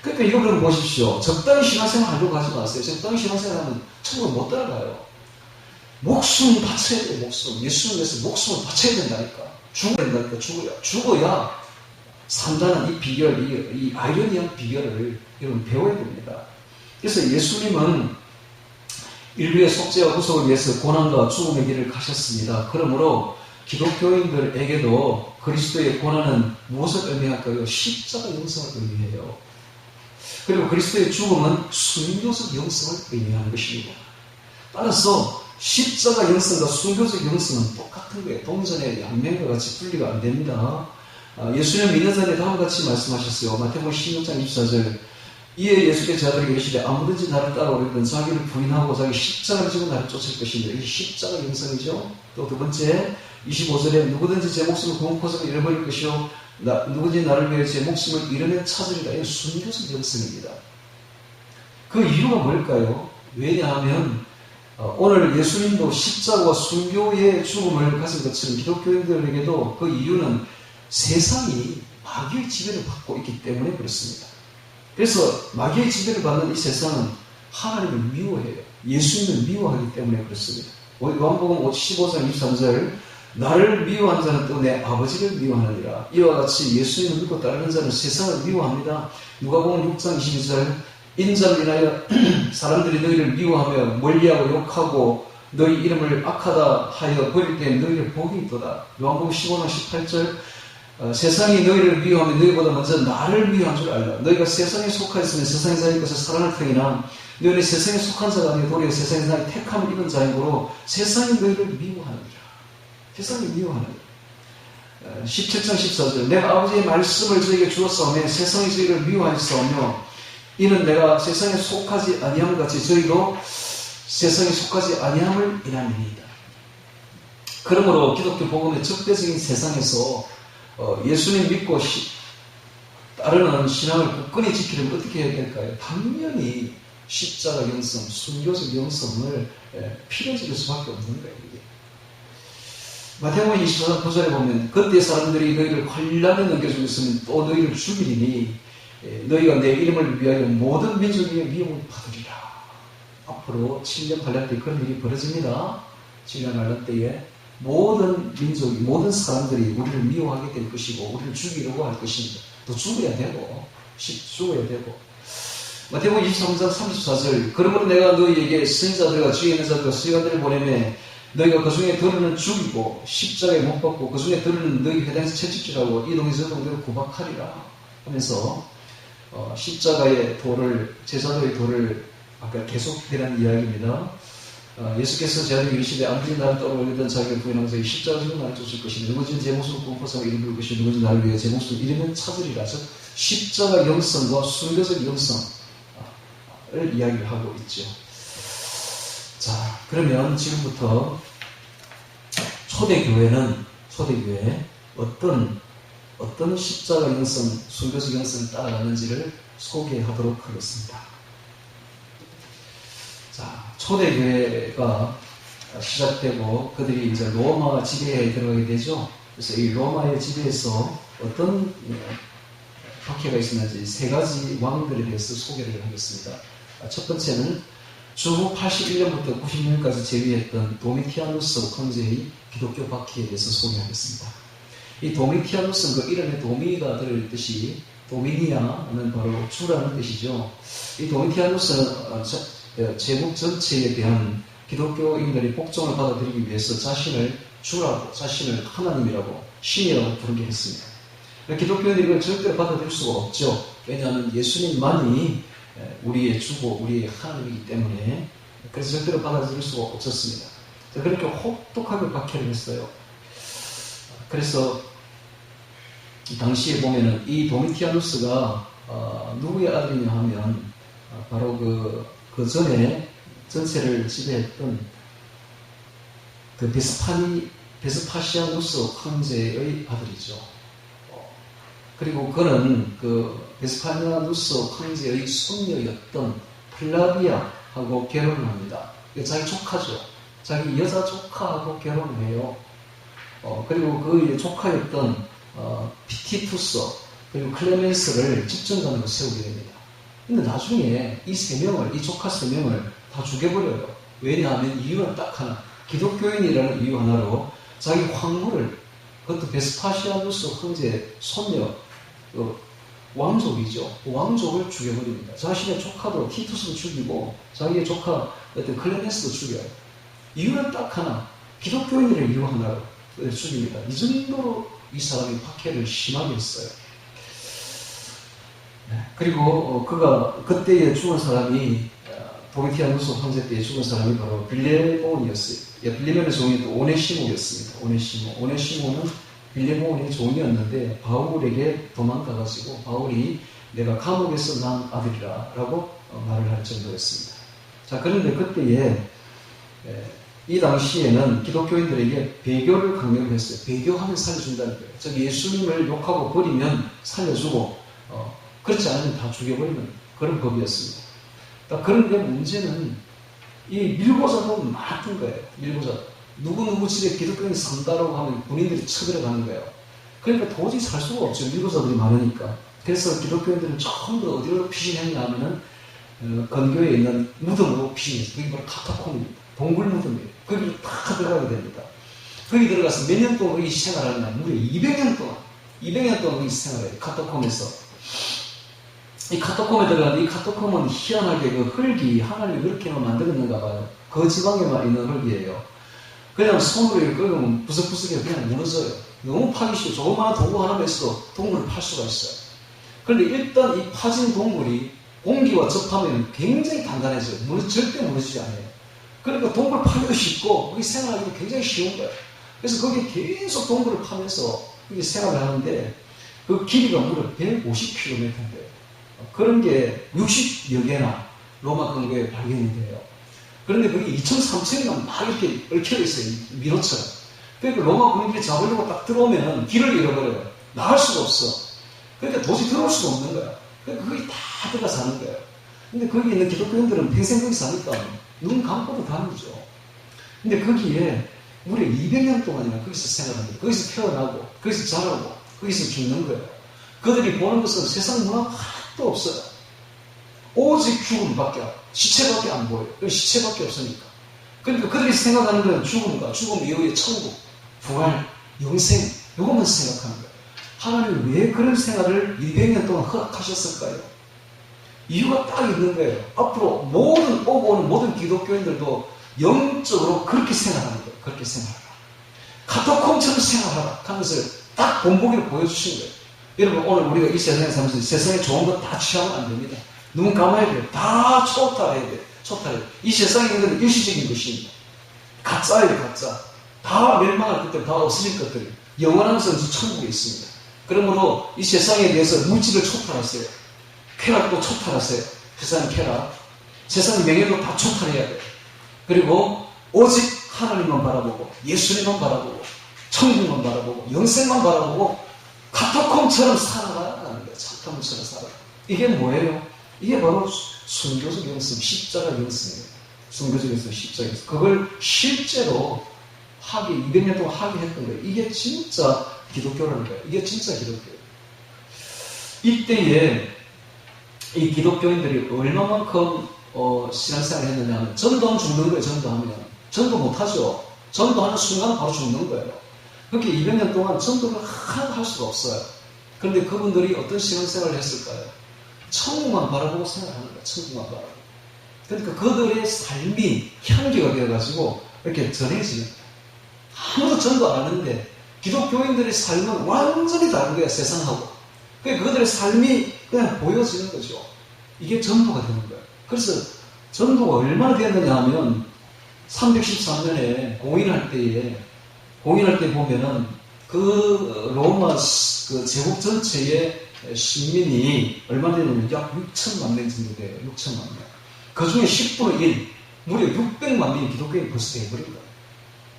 그러니까 이거를 보십시오. 적당히 신앙생활 하려고 하지 마세요. 적당히 신앙생활 하면 천국을 못 따라가요. 목숨 바쳐야 돼요. 목숨. 예수를 위해서 목숨을 바쳐야 된다니까. 죽어야 된다니까. 죽어야 산다는 이 비결, 이 아이러니한 비결을 여러분 배워야 됩니다. 그래서 예수님은 인류의 속죄와 구속을 위해서 고난과 죽음의 길을 가셨습니다. 그러므로 기독교인들에게도 그리스도의 고난은 무엇을 의미할까요? 십자가 영성을 의미해요. 그리고 그리스도의 죽음은 순교적 영성을 의미하는 것입니다. 따라서 십자가 영성과 순교적 영성은 똑같은 거예요. 동전의 양면과 같이 분리가 안 됩니다. 예수님 믿는 자들이 다음과 같이 말씀하셨어요. 마태복음 16장 24절. 이에 예수께서 자들에게 이르시되 아무든지 나를 따라오려거든 자기를 부인하고 자기 십자가를 지고 나를 쫓을 것입니다. 이게 십자가 영성이죠. 또 두 번째 25절에 누구든지 제 목숨을 공포성을 잃어버릴 것이요 누구든지 나를 위해 제 목숨을 잃으면 찾으리라. 이건 순교적 영성입니다. 그 이유가 뭘까요? 왜냐하면 오늘 예수님도 십자가와 순교의 죽음을 가진 것처럼 기독교인들에게도 그 이유는 세상이 마귀의 지배를 받고 있기 때문에 그렇습니다. 그래서 마귀의 지배를 받는 이 세상은 하나님을 미워해요. 예수님을 미워하기 때문에 그렇습니다. 요한복음 15장 23절 나를 미워한 자는 또 내 아버지를 미워하느니라. 이와 같이 예수님을 믿고 따르는 자는 세상을 미워합니다. 누가복음 6장 22절 인자를 인하여 사람들이 너희를 미워하며 멀리하고 욕하고 너희 이름을 악하다 하여 버릴 때 너희를 복이 있도다. 요한복음 15장 18절 세상이 너희를 미워하면 너희보다 먼저 나를 미워한 줄 알라. 너희가 세상에 속하였으면 세상의 자의 것을 사랑할 터이나 너희는 세상에 속한 자가 아니고 도리어 세상의 자의 택함을 입은 자이므로 세상이 너희를 미워하느니라. 세상이 미워하느니라. 17장 14절 내가 아버지의 말씀을 저에게 주었사오며 세상이 저희를 미워하였사오며 이는 내가 세상에 속하지 아니함 같이 저희도 세상에 속하지 아니함을 인함이니이다. 그러므로 기독교 복음의 적대적인 세상에서 예수님 믿고 따르는 신앙을 굳건히 지키려면 어떻게 해야 될까요? 당연히 십자가 영성, 순교적 영성을 필요지를 수밖에 없는 거예요. 이게. 마태복음 24장 9절에 보면 그때 사람들이 너희를 환란에 넘겨주고 있으면 또 너희를 죽이리니 너희가 내 이름을 위하여 모든 민족 위에 미움을 받으리라. 앞으로 7년 8년 때 그런 일이 벌어집니다. 7년 8년 때에 모든 민족이, 모든 사람들이 우리를 미워하게 될 것이고 우리를 죽이려고 할 것입니다. 또 죽어야 되고 죽어야 되고 마태복음 23장 34절 그러므로 내가 너희에게 선지자들과 주의 있는 자들과 서기관들을 보내매 너희가 그 중에 들으는 죽이고 십자가에 못 박고 그 중에 들으는 너희 회당에서 채찍질하고 이 동이 저 동네로 구박하리라 하면서 십자가의 도를 제사도의 도를 아까 계속되는 이야기입니다. 예수께서 제자들에게 이르시되 아무리 나를 떠올리던 자기를 부인하면서 십자가 지고 나를 쫓을 것이니 누구든지 제 목숨을 공포하고 이름 부를 것이니 누구든지 나를 위해 제 목숨을 잃으면 찾으리라. 즉 십자가 영성과 순교적 영성을 이야기를 하고 있죠. 자, 그러면 지금부터 초대교회 어떤 십자가 영성, 순교적 영성을 따라가는지를 소개하도록 하겠습니다. 자, 초대교회가 시작되고 그들이 이제 로마 지배에 들어가게 되죠. 그래서 이 로마의 지배에서 어떤 박해가 있었는지 세 가지 왕들에 대해서 소개를 하겠습니다. 첫 번째는 주후 81년부터 90년까지 재위했던 도미티아누스 황제의 기독교 박해에 대해서 소개하겠습니다. 이 도미티아누스는 그 이름에 도미가 들어있듯이 도미니아는 바로 주라는 뜻이죠. 이 도미티아누스는 제국 전체에 대한 기독교인들이 복종을 받아들이기 위해서 자신을 주라고, 자신을 하나님이라고, 신이라고 부르게 했습니다. 기독교인들이 이걸 절대로 받아들일 수가 없죠. 왜냐하면 예수님만이 우리의 주고 우리의 하나님이기 때문에 그래서 절대로 받아들일 수가 없었습니다. 그렇게 혹독하게 박해를 했어요. 그래서 당시에 보면은 이 도미티아누스가 누구의 아들이냐 하면 바로 그 전에 전체를 지배했던 그 베스파시아누스 황제의 아들이죠. 그리고 그는 그 베스파시아누스 황제의 손녀였던 플라비아하고 결혼을 합니다. 자기 조카죠. 자기 여자 조카하고 결혼을 해요. 그리고 그의 조카였던 피티투스 그리고 클레멘스를 집정관으로 세우게 됩니다. 근데 나중에 이 조카 세 명을 다 죽여버려요. 왜냐하면 이유는 딱 하나. 기독교인이라는 이유 하나로 자기 황후를, 그것도 베스파시아누스 황제의 손녀, 왕족이죠. 왕족을 죽여버립니다. 자신의 조카도 티투스도 죽이고, 자기의 조카, 클레멘스도 죽여요. 이유는 딱 하나. 기독교인이라는 이유 하나로 죽입니다. 이 정도로 이 사람이 박해를 심하게 했어요. 그리고 그가 그때에 죽은 사람이 도미티아누스 황제 때에 죽은 사람이 바로 빌레몬이었어요. 빌레몬의 종이 또 오네시모였습니다. 오네시모는 빌레몬의 종이었는데 바울에게 도망가가지고 바울이 내가 감옥에서 난 아들이라 라고 말을 할 정도였습니다. 자, 그런데 그때에 이 당시에는 기독교인들에게 배교를 강요를 했어요. 배교하면 살려준다는 거예요. 즉 예수님을 욕하고 버리면 살려주고 그렇지 않으면 다 죽여버리는 그런 법이었습니다. 그런데 문제는 이 밀고자도 많았던 거예요. 밀고자. 누구 집에 기독교인이 산다라고 하면 군인들이 쳐들어가는 거예요. 그러니까 도저히 살 수가 없죠. 밀고자들이 많으니까. 그래서 기독교인들은 처음부터 어디로 피신했냐 하면은 건교에 있는 무덤으로 피신했어요. 그게 바로 카타콤입니다. 동굴 무덤이에요. 거기로 다 들어가게 됩니다. 거기 들어가서 몇 년 동안 거기 생활하느냐. 무려 200년 동안 거기 생활해요. 카타콤에서. 이 카타콤에 들어가는데 이 카타콤은 희한하게 그 흙이 하나님이 그렇게만 만들었는가 봐요. 그 지방에만 있는 흙이에요. 그냥 손으로 이렇게 긁으면 부석부석해 그냥 무너져요. 너무 파기 쉬워. 조그마한 동굴 하나만 있어도 동굴을 팔 수가 있어요. 그런데 일단 이 파진 동굴이 공기와 접하면 굉장히 단단해져요. 절대 무너지지 않아요. 그러니까 동굴 파기도 쉽고 거기 생활하기도 굉장히 쉬운 거예요. 그래서 거기 계속 동굴을 파면서 이게 생활을 하는데 그 길이가 무려 150km인데요. 그런 게 60여 개나 로마 근거에 발견이 돼요. 그런데 그게 2,000, 3,000이나 막 이렇게 얽혀 있어요. 미로처럼. 그러니까 로마 군인들이 잡으려고 딱 들어오면 길을 잃어버려요. 나갈 수가 없어. 그러니까 도저히 들어올 수가 없는 거야. 그러니까 거기 다 들어가 사는 거예요. 근데 거기 있는 기독교인들은 평생 거기 사니까 눈 감고도 가는 거죠. 근데 거기에 무려 200년 동안이나 거기서 생활하는데, 거기서 태어나고, 거기서 자라고, 거기서 죽는 거예요. 그들이 보는 것은 세상 문화가 하나도 없어요. 오직 죽음밖에, 시체밖에 안 보여요. 시체밖에 없으니까. 그러니까 그들이 생각하는 건 죽음과 죽음 이후의 천국, 부활, 영생, 이것만 생각하는 거예요. 하나님 왜 그런 생활을 200년 동안 허락하셨을까요? 이유가 딱 있는 거예요. 앞으로 오고 오는 모든 기독교인들도 영적으로 그렇게 생활하는 거예요. 그렇게 생활하라. 카타콤처럼 생활하라 하면서 딱 본보기를 보여주신 거예요. 여러분, 오늘 우리가 이 세상에 살면서 세상에 좋은 거 다 취하면 안 됩니다. 눈 감아야 돼요. 다 초탈해야 돼요. 초탈해야 돼요. 이 세상에 있는 건 일시적인 것입니다. 가짜예요, 가짜. 다 멸망할 것들, 다 없어질 것들이. 영원한 것은 천국에 있습니다. 그러므로 이 세상에 대해서 물질을 초탈하세요. 쾌락도 초탈하세요. 세상의 쾌락. 세상의 명예도 다 초탈해야 돼요. 그리고 오직 하나님만 바라보고, 예수님만 바라보고, 천국만 바라보고, 영생만 바라보고, 카타콤처럼 살아가는 거예요. 카타콤처럼 살아가. 이게 뭐예요? 이게 바로 순교적 영성, 십자가 영성이에요. 순교적 영성, 십자가 영성. 그걸 실제로 200년 동안 하게 했던 거예요. 이게 진짜 기독교라는 거예요. 이게 진짜 기독교예요. 이때에 이 기독교인들이 얼마만큼 신앙생활을 했느냐 하면, 전도하면 죽는 거예요. 전도하면. 전도 못하죠. 전도하는 순간 바로 죽는 거예요. 그렇게 200년 동안 전도를 하나도 할 수가 없어요. 그런데 그분들이 어떤 신앙생활을 했을까요? 천국만 바라보고 생활하는 거예요. 천국만 바라보고. 그러니까 그들의 삶이 향기가 되어가지고 이렇게 전해지는 거예요. 아무도 전도 안 하는데 기독교인들의 삶은 완전히 다른 거예요. 세상하고. 그러니까 그들의 삶이 그냥 보여지는 거죠. 이게 전도가 되는 거예요. 그래서 전도가 얼마나 되었느냐 하면 313년에 공인할 때 보면은 그 로마 그 제국 전체의 시민이 얼마 되냐면 약 6천만 명 정도 돼요. 6천만 명. 그 중에 10분의 1, 무려 600만 명이 기독교인이 벌써 되어버린 거예요.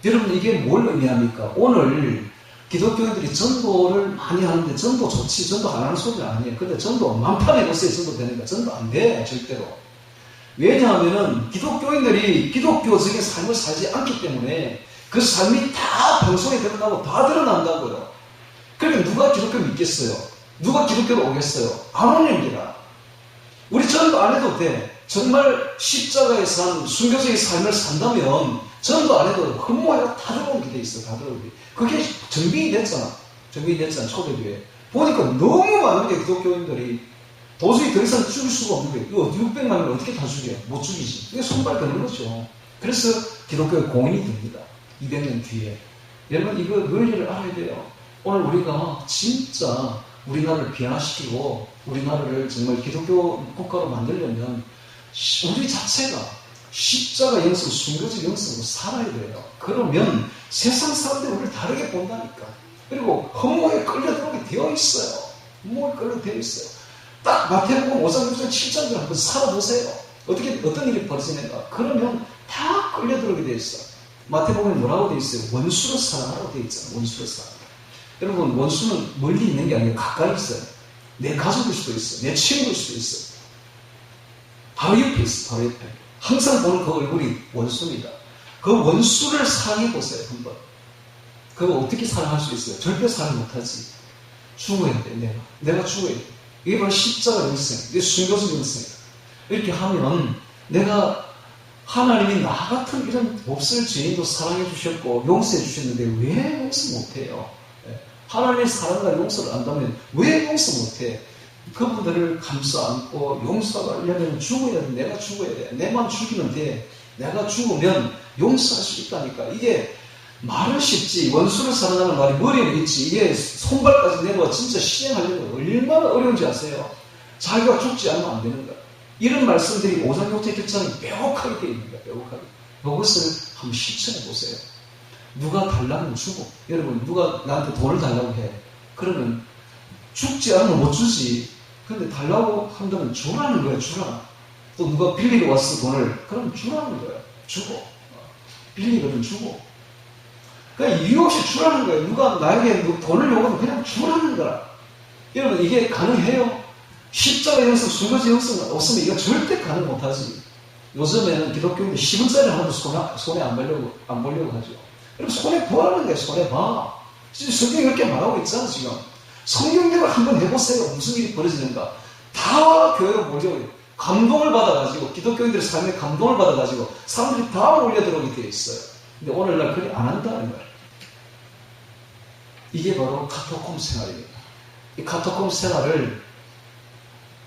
여러분, 이게 뭘 의미합니까? 오늘 기독교인들이 전도를 많이 하는데, 전도 좋지, 전도 안 하는 소리는 아니에요. 근데 전도 만판에 보세요. 전도 되는 거. 전도 안 돼, 절대로. 왜냐하면은 기독교인들이 기독교적인 삶을 살지 않기 때문에 그 삶이 다 방송에 드러나고 다 드러난다고요. 그러니까 누가 기독교 믿겠어요? 누가 기독교로 오겠어요? 안 오는입니다. 우리 전도 안 해도 돼. 정말 십자가에 산 순교적인 삶을 산다면 전도 안 해도 흠모해가 다 들어오게 돼 있어. 다 들어오게. 그게 정비이 됐잖아. 초대교회. 보니까 너무 많은 게 기독교인들이 도저히 더 이상 죽일 수가 없는 거예요. 이거 600만 명을 어떻게 다 죽여요? 못 죽이지. 이게 손발 드는 거죠. 그래서 기독교의 공인이 됩니다. 200년 뒤에. 여러분, 이거 논리를 알아야 돼요. 오늘 우리가 진짜 우리나라를 비하시키고 우리나라를 정말 기독교 국가로 만들려면 우리 자체가 십자가 영성, 순교적 영성으로 살아야 돼요. 그러면 세상 사람들이 우리를 다르게 본다니까. 그리고 허무에 끌려들어오게 되어 있어요. 허무에 끌려되어 있어요. 딱 마태복음 5장, 6장, 7장을 한번 살아보세요. 어떤 일이 벌어지는가. 그러면 다 끌려들어오게 되어 있어요. 마태복음에 뭐라고 되어 있어요? 원수를 사랑하라고 되어 있잖아요. 원수를 사랑. 여러분, 원수는 멀리 있는 게 아니라 가까이 있어요. 내 가족일 수도 있어요. 내 친구일 수도 있어요. 바로 옆에 있어요. 바로 옆에. 항상 보는 그 얼굴이 원수입니다. 그 원수를 사랑해보세요. 한번. 그거 어떻게 사랑할 수 있어요? 절대 사랑 못하지. 죽어야 돼. 내가 죽어야 돼. 이게 바로 십자가 영생. 이게 순교적 영생이다. 이렇게 하면 내가 하나님이 나 같은 이런 몹쓸 죄인도 사랑해 주셨고 용서해 주셨는데 왜 용서 못해요? 하나님의 사랑과 용서를 안다면 왜 용서 못해? 그분들을 감싸 안고 용서하려면 죽어야 돼. 내가 죽어야 돼. 내만 죽이면 돼. 내가 죽으면 용서할 수 있다니까. 이게 말은 쉽지. 원수를 사랑하는 말이 머리에 있지. 이게 손발까지 내고 진짜 실행하려면 얼마나 어려운지 아세요? 자기가 죽지 않으면 안 되는 거야. 이런 말씀들이 5장 6장 7장에 빼곡하게 되어 있는 거야. 빼곡하게. 이것을 한번 실천해 보세요. 누가 달라면 주고, 여러분, 누가 나한테 돈을 달라고 해. 그러면 죽지 않으면 못 주지. 근데 달라고 한다면 주라는 거야, 주라. 또 누가 빌리러 왔어, 돈을. 그럼 주라는 거야. 주고. 빌리거든 주고. 그러니까 이유 없이 주라는 거예요. 누가 나에게 돈을 요구하면 그냥 주라는 거라. 여러분, 이게 가능해요? 십자가에서 순거지 없으면 이거 절대 가능 못하지. 요즘에는 기독교인들 10원짜리 하나도 손에 안 보려고 하죠. 여러분, 손에 보라는 거예요, 손에 봐. 지금 성경이 그렇게 말하고 있잖아, 지금. 성경대로 한번 해보세요. 무슨 일이 벌어지는가. 다 교회로 몰려요. 감동을 받아가지고, 기독교인들의 삶에 감동을 받아가지고, 사람들이 다 몰려들어오게 되어 있어요. 근데 오늘날 그렇게 안 한다는 거예요. 이게 바로 카토콤 생활입니다. 이 카토콤 생활을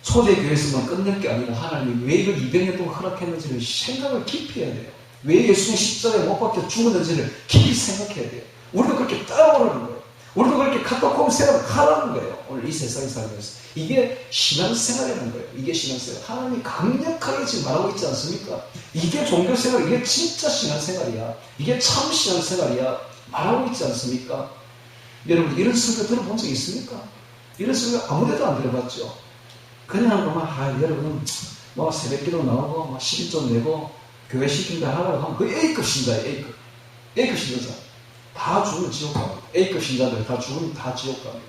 초대교회에서만 끝낼 게 아니고 하나님이 왜 이걸 200년 동안 허락했는지를 생각을 깊이 해야 돼요. 왜 예수님 십자가에 못 박혀 죽었는지를 깊이 생각해야 돼요. 우리도 그렇게 따라오라는 거예요. 우리도 그렇게 카토콤 생활을 하라는 거예요. 오늘 이 세상에 살면서. 이게 신앙생활이라는 거예요. 이게 신앙생활. 하나님이 강력하게 지금 말하고 있지 않습니까? 이게 종교생활, 이게 진짜 신앙생활이야. 이게 참 신앙생활이야. 말하고 있지 않습니까? 여러분, 이런 설교 들어본 적 있습니까? 이런 설교 아무데도 안 들어봤죠? 그냥 여러분은 새벽기도 나오고 11조 내고 교회 시킨다 하라고 하면 그 A급 신자예요. A급 신자. 다 죽으면 지옥 갑니다. A급 신자들 다 죽으면 다 지옥 갑니다.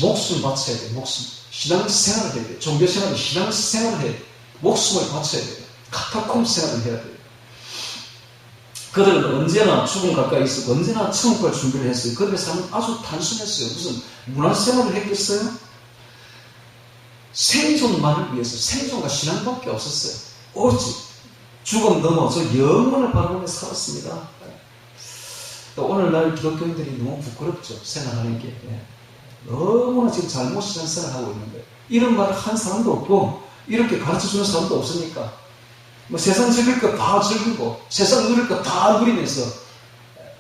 목숨을 바쳐야 돼요. 목숨. 신앙생활을 해야 돼요. 종교생활은 신앙생활을 해야 돼요. 목숨을 바쳐야 돼요. 카타콤 생활을 해야 돼요. 그들은 언제나 죽음 가까이 있었고 언제나 천국 갈 준비를 했어요. 그들의 삶은 아주 단순했어요. 무슨 문화생활을 했겠어요? 생존만을 위해서 생존과 신앙밖에 없었어요. 오직 죽음 넘어서 영원을 바라보며 살았습니다. 오늘날 기독교인들이 너무 부끄럽죠. 생활하는 게. 너무나 지금 잘못된 생활하고 있는 거예요. 이런 말을 한 사람도 없고 이렇게 가르쳐주는 사람도 없으니까 세상 즐길 거 다 즐기고 세상 누릴 거 다 누리면서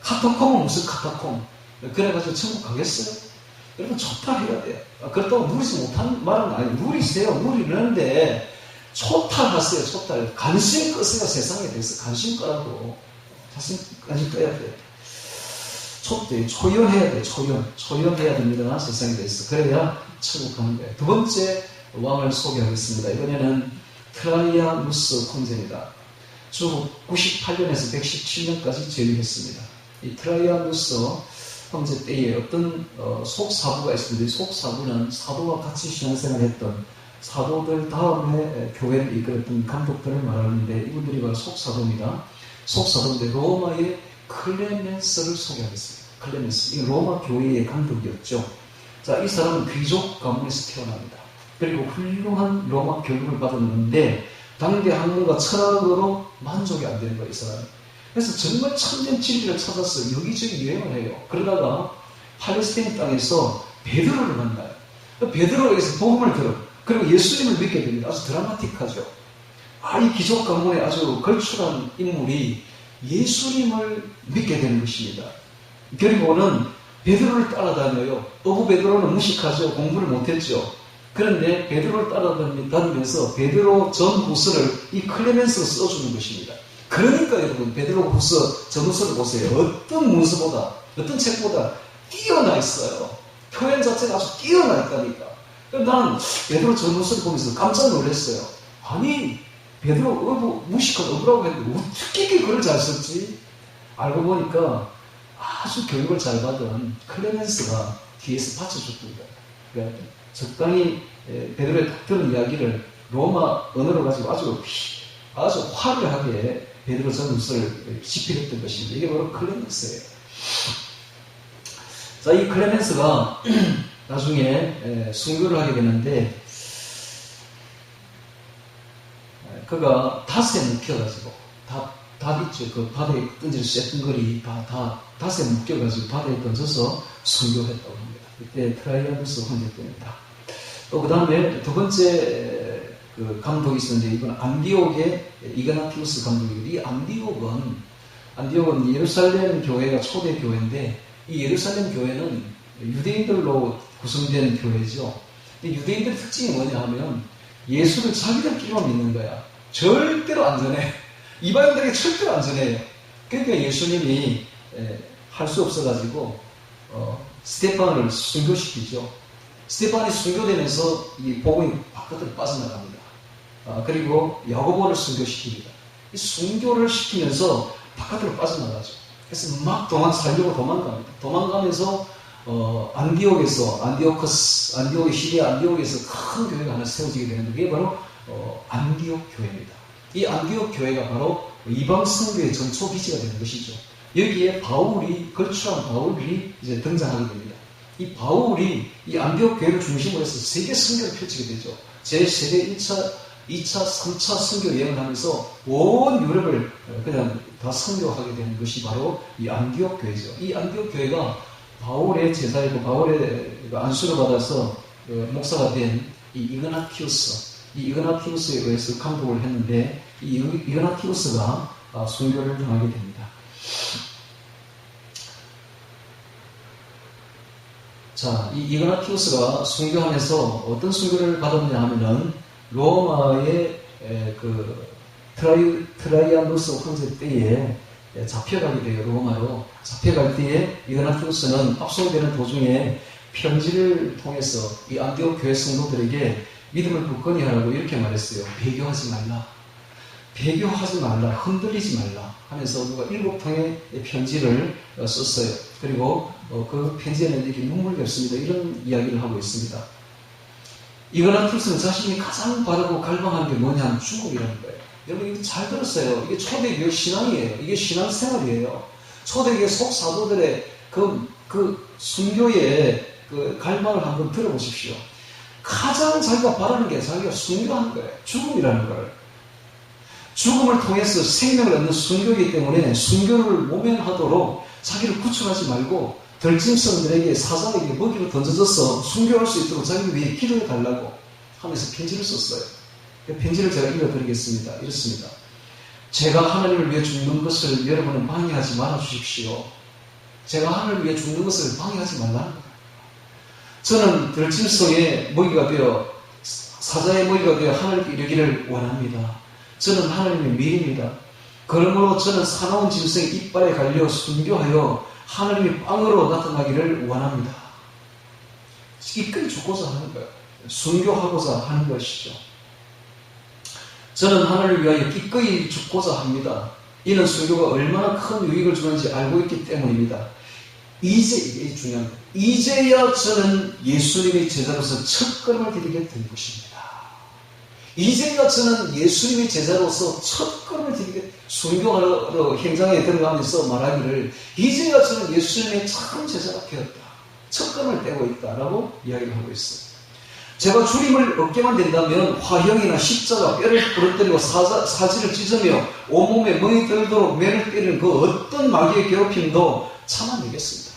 카타콤은 무슨 카타콤. 그래가지고 천국 가겠어요? 여러분 초탈해야 돼요. 그렇다고 누리지 못한 말은 아니에요. 누리세요. 누리는데 초탈하세요. 초탈. 관심 끄세요. 세상에 대해서 관심 끄라고. 관심 꺼야 돼요. 초연해야 돼요. 초연해야 됩니다. 세상에 대해서. 그래야 천국 가는 거예요. 두 번째 왕을 소개하겠습니다. 이번에는 트라이아누스 황제입니다. 주 98년에서 117년까지 재위했습니다. 이 트라이아누스 황제 때에 어떤 속사부가 있습니다. 이 속사부는 사도와 같이 신앙생활을 했던 사도들 다음에 교회를 이끌었던 감독들을 말하는데 이분들이 바로 속사도입니다. 속사도인데 로마의 클레멘스를 소개하겠습니다. 클레멘스. 이 로마 교회의 감독이었죠. 자, 이 사람은 귀족 가문에서 태어납니다. 그리고 훌륭한 로마 교육을 받았는데 당대 학문과 철학으로 만족이 안 되는 거예요, 이 사람이. 그래서 정말 참된 진리를 찾아서 여기저기 여행을 해요. 그러다가 팔레스타인 땅에서 베드로를 만나요. 베드로에게서 복음을 들어. 그리고 예수님을 믿게 됩니다. 아주 드라마틱하죠. 이 귀족 가문의 아주 걸출한 인물이 예수님을 믿게 되는 것입니다. 그리고는 베드로를 따라다녀요. 어부 베드로는 무식하죠. 공부를 못했죠. 그런데 베드로를 따라다니면서 베드로 전후서를 이 클레멘스로 써주는 것입니다. 그러니까 여러분 베드로후서 전후서를 보세요. 어떤 문서보다 어떤 책보다 뛰어나 있어요. 표현 자체가 아주 뛰어나 있다니까. 나는 베드로 전후서를 보면서 깜짝 놀랐어요. 아니 베드로 무식한 어부라고 했는데 어떻게 이렇게 글을 잘 썼지? 알고 보니까 아주 교육을 잘 받은 클레멘스가 뒤에서 받쳐줬습니다. 그러니까 적당히 베드로의 딱 들은 이야기를 로마 언어로 가지고 아주 화려하게 베드로 전후서를 집필했던 것입니다. 이게 바로 클레멘스예요. 자, 이 클레멘스가 나중에 순교를 하게 되는데 그가 닷에 묶여가지고 닷 있죠. 그 바다에 던질 수 있던 거리 닷에 묶여가지고 바다에 던져서 순교했다고 합니다. 이때 트라이아누스 황제 때입니다. 또 그 다음에 두 번째 그 감독이 있었는데 이건 안디옥의 이그나티우스 감독이고 이 안디옥은 예루살렘 교회가 초대 교회인데 이 예루살렘 교회는 유대인들로 구성된 교회죠. 근데 유대인들의 특징이 뭐냐 하면 예수를 자기들끼리만 믿는 거야. 절대로 안전해. 이방인들에게 절대로 안전해요. 그러니까 예수님이 할 수 없어가지고 스테판을 순교시키죠. 스테판이 순교되면서 이 복음이 바깥으로 빠져나갑니다. 그리고 야고보를 순교시킵니다. 이 순교를 시키면서 바깥으로 빠져나가죠. 그래서 막 살려고 도망갑니다. 도망가면서 안디옥의 시리아 안디옥에서 큰 교회가 하나 세워지게 되는데 그게 바로 안디옥 교회입니다. 이 안디옥 교회가 바로 이방 선교의 전초 기지가 되는 것이죠. 여기에 걸출한 바울이 이제 등장하게 됩니다. 이 바울이 이 안디옥 교회를 중심으로 해서 세계 선교를 펼치게 되죠. 제 세계 1차, 2차, 3차 선교 여행을 하면서 온 유럽을 그냥 다 선교하게 되는 것이 바로 이 안디옥 교회죠. 이 안디옥 교회가 바울의 제자이고 바울의 안수를 받아서 목사가 된 이 이그나티우스에 의해서 감독을 했는데 이 이그나티우스가 순교를 당하게 됩니다. 자, 이 이그나티우스가 순교하면서 어떤 순교를 받았느냐 하면은 로마의 트라이아누스 황제 때에 잡혀가게 돼요. 로마로 잡혀갈 때에 이그나티우스는 압송되는 도중에 편지를 통해서 이 안디옥 교회 성도들에게 믿음을 굳건히 하라고 이렇게 말했어요. 배교하지 말라, 흔들리지 말라 하면서 누가 7통의 편지를 썼어요. 그리고 그 편지에는 이렇게 눈물겹습니다. 이런 이야기를 하고 있습니다. 이그나티우스는 자신이 가장 바르고 갈망하는 게 뭐냐 하면 죽음이라는 거예요. 여러분 이거 잘 들었어요. 이게 초대교회 신앙이에요. 이게 신앙생활이에요. 초대교회 속사도들의 그 순교의 그 갈망을 한번 들어보십시오. 가장 자기가 바라는 게 자기가 순교하는 거예요. 죽음이라는 거예요. 죽음을 통해서 생명을 얻는 순교이기 때문에 순교를 모면하도록 자기를 구출하지 말고 덜짐승들에게 사자에게 먹이로 던져져서 순교할 수 있도록 자기를 위해 기도해 달라고 하면서 편지를 썼어요. 그 편지를 제가 읽어드리겠습니다. 이렇습니다. 제가 하나님을 위해 죽는 것을 여러분은 방해하지 말아 주십시오. 제가 하나님을 위해 죽는 것을 방해하지 말라는 거예요. 저는 들짐승의 먹이가 되어 사자의 먹이가 되어 하늘께 이르기를 원합니다. 저는 하나님의 밀입니다. 그러므로 저는 사나운 짐승의 이빨에 갈려 순교하여 하나님의 빵으로 나타나기를 원합니다. 기꺼이 죽고자 하는 거예요. 순교하고자 하는 것이죠. 저는 하나님을 위하여 기꺼이 죽고자 합니다. 이는 순교가 얼마나 큰 유익을 주는지 알고 있기 때문입니다. 이게 중요한 거예요. 이제야 저는 예수님의 제자로서 첫걸음을 디디게 된 것입니다. 이제야 저는 예수님의 제자로서 첫걸음을 디디게 순교하러 행장에 들어가면서 말하기를 이제야 저는 예수님의 참 제자가 되었다. 첫걸음을 떼고 있다라고 이야기를 하고 있어요. 제가 주님을 얻게만 된다면 화형이나 십자가, 뼈를 부러뜨리고 사지를 찢으며 온몸에 멍이 들도록 매를 때리는 그 어떤 마귀의 괴롭힘도 참아내겠습니다.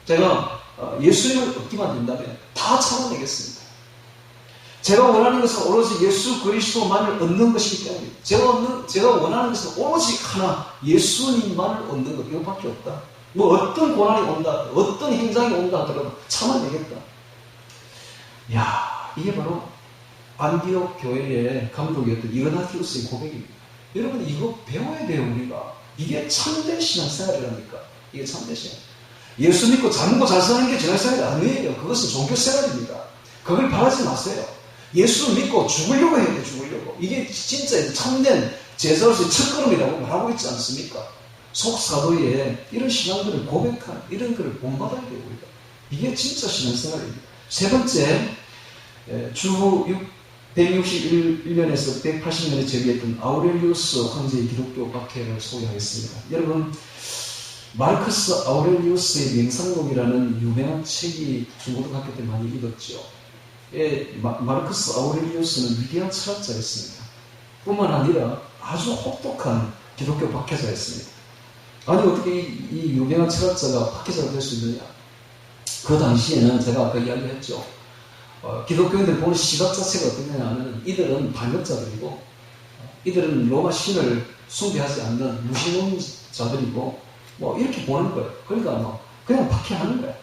제가 예수님을 얻기만 된다면 다 참아내겠습니다. 제가 원하는 것은 오로지 예수 그리스도만을 얻는 것이기 때문입니다. 제가 원하는 것은 오로지 하나, 예수님만을 얻는 것, 이것밖에 없다. 뭐 어떤 고난이 온다, 어떤 행장이 온다 하더라도 참아내겠다. 이게 바로 안디옥 교회의 감독이었던 이그나티우스의 고백입니다. 여러분 이거 배워야 돼요. 우리가. 이게 참된 신앙생활이라니까. 이게 참된 신앙. 예수 믿고 잘 먹고 잘 사는 게 신앙생활이 아니에요. 그것은 종교생활입니다. 그걸 바라지 마세요. 예수 믿고 죽으려고 해야 돼요. 죽으려고. 이게 진짜 참된 제자로서의 첫걸음이라고 말하고 있지 않습니까? 속사도의 이런 신앙들을 고백한 이런 글을 본받아야 돼요. 우리가. 이게 진짜 신앙생활입니다. 세 번째, 주 161년에서 180년에 재비했던 아우렐리우스 황제의 기독교 박해를 소개하겠습니다. 여러분, 마르크스 아우렐리우스의 명상록이라는 유명한 책이 중고등학교 때 많이 읽었죠. 마르크스 아우렐리우스는 위대한 철학자였습니다. 뿐만 아니라 아주 혹독한 기독교 박해자였습니다. 아니 어떻게 이 유명한 철학자가 박해자가 될 수 있느냐? 그 당시에는 제가 아까 이야기했죠. 기독교인들 보는 시각 자체가 어떠냐 하면 이들은 반역자들이고 이들은 로마 신을 숭배하지 않는 무신론자들이고 뭐 이렇게 보는 거예요. 그러니까 그냥 박해하는 거예요.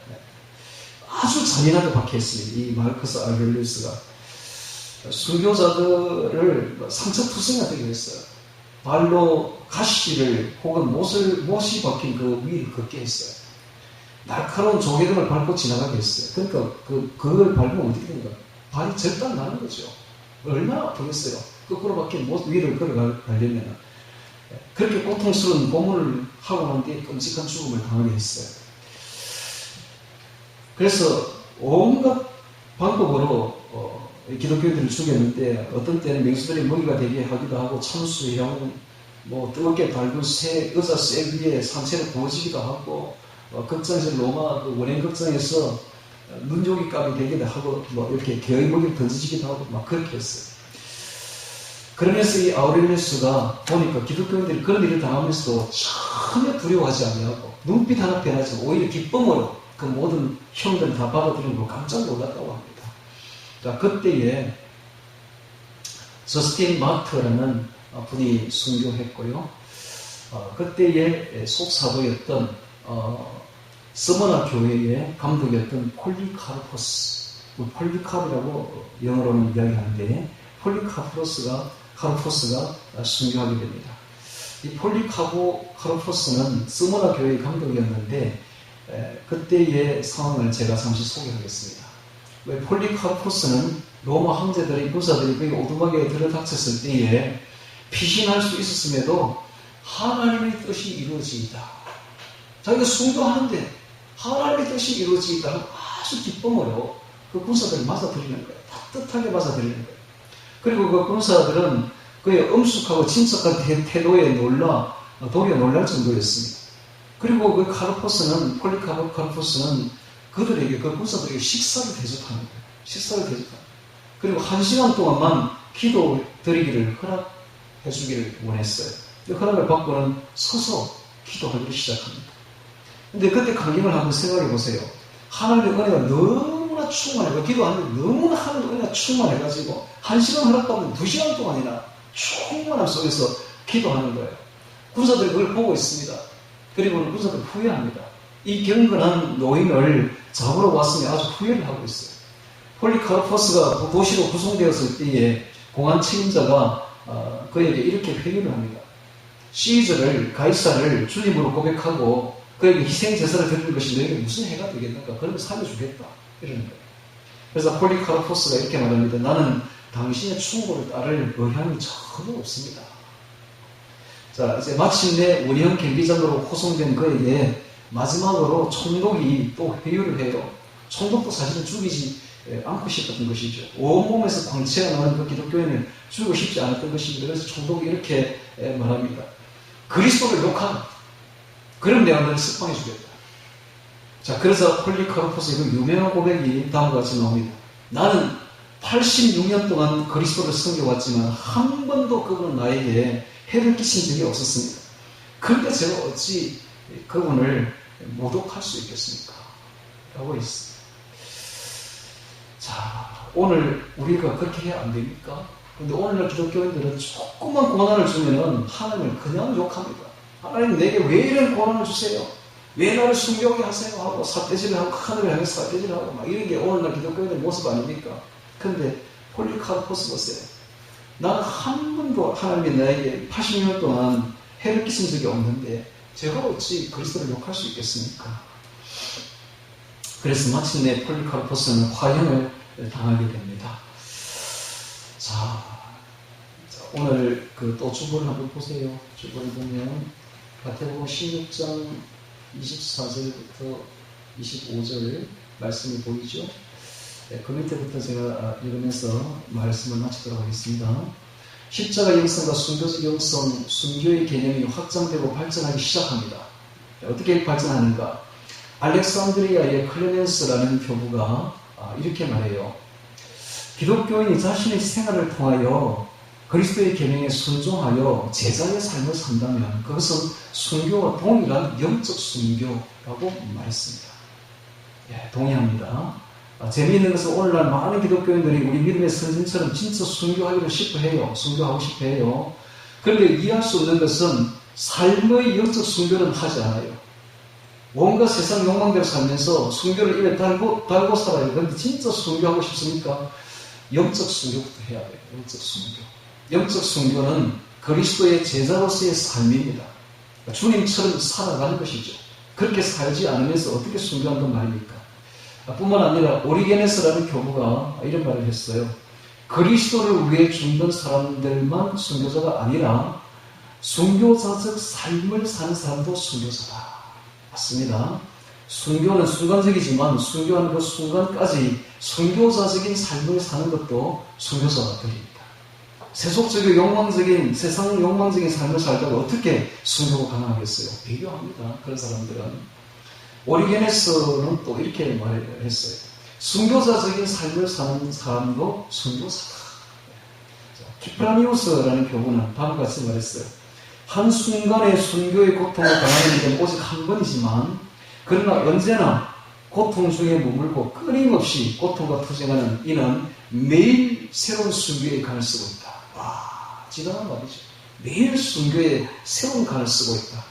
아주 잔인하게 박해했습니다. 이 마르크스 아우렐리우스가 순교자들을 상처투성이가 되게 했어요. 발로 가시를 혹은 못이 박힌 그 위를 걷게 했어요. 날카로운 조개등을 밟고 지나가게 했어요. 그러니까 그걸 밟으면 어떻게 되는가? 발이 절단 나는 거죠. 얼마나 아프겠어요. 거꾸로 박힌 못 위를 걸어가려면. 그렇게 고통스러운 고문을 하고 난 뒤에 끔찍한 죽음을 당하게 했어요. 그래서 온갖 방법으로 기독교인들을 죽였는데 어떤 때는 맹수들의 먹이가 되게 하기도 하고 참수, 형, 뜨겁게 달군 새, 의자 쇠 위에 상체를 구워지기도 하고 극장에서 로마 원행 극장에서 눈조기 값이 되기도 하고 이렇게 개의 먹이를 던져지기도 하고 막 그렇게 했어요. 그러면서 이 아우렐리우스가 보니까 기독교인들이 그런 일을 당하면서도 전혀 두려워하지 아니하고 눈빛 하나 변하지 오히려 기쁨으로 그 모든 형들 다 받아들이는 걸 깜짝 놀랐다고 합니다. 자, 그때에 저스틴 마트라는 분이 순교했고요. 그때의 속사도였던 스머나 교회의 감독이었던 폴리카르포스, 폴리카르라고 영어로는 이야기하는데 폴리카르포스가 순교하게 됩니다. 이 폴리카르포스는 스머나 교회의 감독이었는데 그때의 상황을 제가 잠시 소개하겠습니다. 왜 폴리카르포스는 로마 황제들의 부사들이 거기 오두막에 들어닥쳤을 때에 피신할 수 있었음에도 하나님의 뜻이 이루어지이다. 자기가 순교하는데 하나님의 뜻이 이루어지이다 하고 아주 기쁨으로 그 군사들을 맞아들이는 거예요. 따뜻하게 맞아들이는 거예요. 그리고 그 군사들은 그의 엄숙하고 친척한 태도에 도리어 놀랄 정도였습니다. 그리고 그 폴리카르포스는 그들에게, 그 군사들에게 식사를 대접하는 거예요. 식사를 대접하는 거예요. 그리고 1시간 동안만 기도 드리기를 허락해 주기를 원했어요. 허락을 받고는 서서 기도하기를 시작합니다. 근데 그때 광경을 한번 생각해 보세요. 하나님의 은혜가 너무나 충만해요. 기도하는데 너무나 하나님의 은혜가 충만해가지고 1시간 허락받으면 2시간 동안이나 충만함 속에서 기도하는 거예요. 군사들이 그걸 보고 있습니다. 그리고는 군사들이 후회합니다. 이 경건한 노인을 잡으러 왔으니 아주 후회를 하고 있어요. 폴리카르포스가 도시로 구송되었을 때에 공안 책임자가 그에게 이렇게 회유를 합니다. 가이사를 주님으로 고백하고 그에게 희생제사를 드리는 것이 너에게 무슨 해가 되겠는가? 그러면 살려주겠다. 이러는 거예요. 그래서 폴리카르포스가 이렇게 말합니다. 나는 당신의 충고를 따를 의향이 전혀 없습니다. 자, 이제 마침내 원형 경비장으로 호송된 그에게 마지막으로 총독이 또 회유를 해요. 총독도 사실은 죽이지 않고 싶었던 것이죠. 온몸에서 광채가 나는 그 기독교인을 죽이고 싶지 않았던 것입니다. 그래서 총독이 이렇게 말합니다. 그리스도를 욕하라. 그럼 내가 너를 석방해 주겠다. 자, 그래서 폴리카르포스의 그 유명한 고백이 다음과 같이 나옵니다. 나는 86년 동안 그리스도를 섬겨왔지만 한 번도 그분은 나에게 해를 끼친 적이 없었습니다. 그런데 제가 어찌 그분을 모독할 수 있겠습니까? 라고 했습니다. 자, 오늘 우리가 그렇게 해야 안 됩니까? 그런데 오늘날 기독교인들은 조금만 고난을 주면은 하나님을 그냥 욕합니다. 하나님 내게 왜 이런 고난을 주세요? 왜 나를 순교하게 하세요? 하고 삿대질을 하고 하늘을 향해서 삿대질을 하고 막 이런 게 오늘날 기독교인의 모습 아닙니까? 근데 폴리카르포스 보세요. 나는 한 번도 하나님이 나에게 80년 동안 해를 끼친 적이 없는데 제가 어찌 그리스도를 욕할 수 있겠습니까? 그래서 마침내 폴리카르포스는 화형을 당하게 됩니다. 자, 오늘 또 주보를 한번 보세요. 주보를 보면 마태복음 16장 24절부터 25절 말씀이 보이죠? 네, 그 밑에부터 제가 읽으면서 말씀을 마치도록 하겠습니다. 십자가 영성과 순교적 영성, 순교의 개념이 확장되고 발전하기 시작합니다. 어떻게 발전하는가? 알렉산드리아의 클레멘스라는 교부가 이렇게 말해요. 기독교인이 자신의 생활을 통하여 그리스도의 계명에 순종하여 제자의 삶을 산다면 그것은 순교와 동일한 영적 순교라고 말했습니다. 예, 동의합니다. 재미있는 것은 오늘날 많은 기독교인들이 우리 믿음의 선생처럼 진짜 순교하기를 싶어해요. 순교하고 싶어해요. 그런데 이해할 수 없는 것은 삶의 영적 순교는 하지 않아요. 뭔가 세상 욕망대로 살면서 순교를 입에 달고 살아요. 그런데 진짜 순교하고 싶습니까? 영적 순교부터 해야 돼요. 영적 순교. 영적 순교는 그리스도의 제자로서의 삶입니다. 주님처럼 살아가는 것이죠. 그렇게 살지 않으면서 어떻게 순교한단 말입니까? 뿐만 아니라 오리게네스라는 교부가 이런 말을 했어요. 그리스도를 위해 죽는 사람들만 순교자가 아니라 순교자적 삶을 사는 사람도 순교자다. 맞습니다. 순교는 순간적이지만 순교하는 그 순간까지 순교자적인 삶을 사는 것도 순교자들입니다. 세속적이고 욕망적인, 세상 욕망적인 삶을 살다가 어떻게 순교가 가능하겠어요? 비교합니다. 그런 사람들은. 오리게네스는 또 이렇게 말을 했어요. 순교자적인 삶을 사는 사람도 순교자다. 키프라니우스라는 교부는 다음과 같이 말했어요. 한순간의 순교의 고통을 당하는 일은 오직 한 번이지만 그러나 언제나 고통 중에 머물고 끊임없이 고통과 투쟁하는 이는 매일 새로운 순교의 간을 쓰고 있다. 와, 지당한 말이죠. 매일 순교의 새로운 간을 쓰고 있다.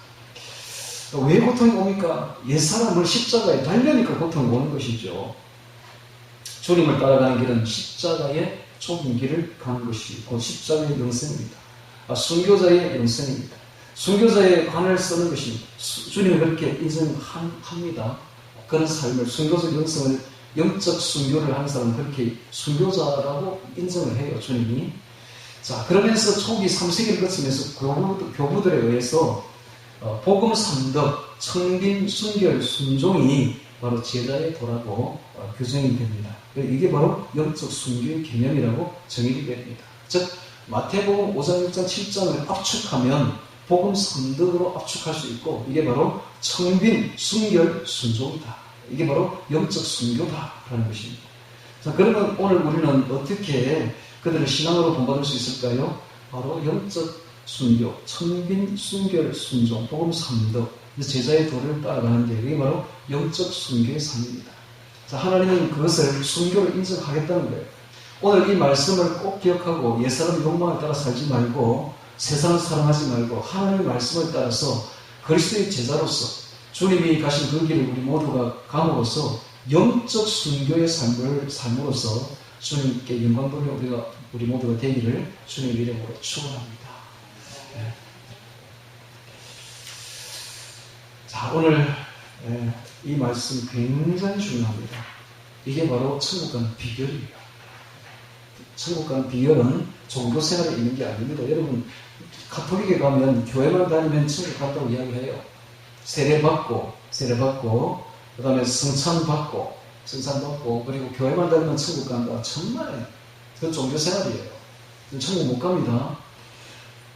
왜 고통이 옵니까? 옛사람을 십자가에 달려니까 고통이 오는 것이죠. 주님을 따라가는 길은 십자가의 좁은 길을 가는 것이 곧 십자가의 영생입니다. 순교자의 영생입니다. 순교자의 관을 쓰는 것입니다. 주님이 그렇게 인정합니다. 그런 삶을, 순교적 영성을, 영적 순교를 하는 사람은 그렇게 순교자라고 인정을 해요, 주님이. 자, 그러면서 초기 3세기를 거치면서 교부들에 의해서 복음 3덕, 청빈, 순결, 순종이 바로 제자의 도라고 규정이 됩니다. 이게 바로 영적 순교의 개념이라고 정의가 됩니다. 즉, 마태복음 5장, 6장, 7장을 압축하면 복음 3덕으로 압축할 수 있고 이게 바로 청빈, 순결, 순종이다. 이게 바로 영적 순교다라는 것입니다. 자, 그러면 오늘 우리는 어떻게 그들을 신앙으로 본받을 수 있을까요? 바로 영적 순교, 청빈, 순결, 순종, 복음 3덕, 제자의 도를 따라가는 게 이게 바로 영적 순교의 삶입니다. 자, 하나님은 그것을 순교를 인정하겠다는 거예요. 오늘 이 말씀을 꼭 기억하고 옛사람 욕망에 따라 살지 말고 세상을 사랑하지 말고 하나님의 말씀을 따라서 그리스도의 제자로서 주님이 가신 그 길을 우리 모두가 감으로써 영적 순교의 삶을 삶으로써 주님께 영광 돌리는 우리 모두가 되기를 주님의 이름으로 축원합니다. 네. 자, 오늘 이 말씀 굉장히 중요합니다. 이게 바로 천국 가는 비결이에요. 천국 가는 비결은 종교 생활에 있는 게 아닙니다. 여러분, 가톨릭에 가면 교회만 다니면 천국 간다고 이야기해요. 세례받고, 그 다음에 성찬받고, 그리고 교회만 다니면 천국 간다. 정말, 그건 종교 생활이에요. 천국 못 갑니다.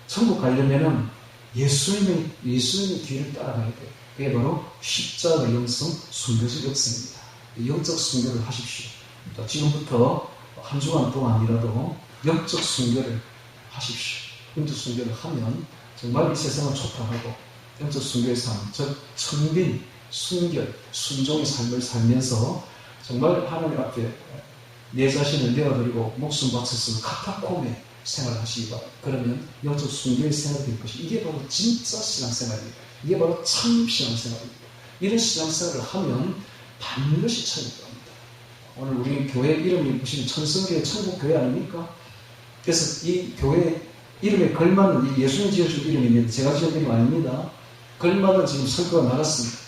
천국 가려면은 예수님의 뒤를 따라가야 돼요. 그게 바로 십자가 영성, 순교적 역성입니다. 영적 순교를 하십시오. 지금부터 한 주간 동안이라도 영적 순교를 하십시오. 영적 순교를 하면 정말 이 세상을 초토하고 영적 순교의 삶, 즉 청빈, 순결, 순종의 삶을 살면서 정말 하나님 앞에 내 자신을 내어드리고 목숨 바쳐서 카타콤에 생활하시기 바랍니다. 그러면 영적 순교의 생활이 될 것이 이게 바로 진짜 신앙생활입니다. 이게 바로 참 신앙생활입니다. 이런 신앙생활을 하면 반드시 천국 갑니다. 오늘 우리 교회 이름이 보시면 천성교회 천국교회 아닙니까? 그래서 이 교회 이름에 걸맞는 예수님 지어준 이름입니다. 제가 지은 이름 아닙니다. 걸맞는 지금 성과가 나갔습니다.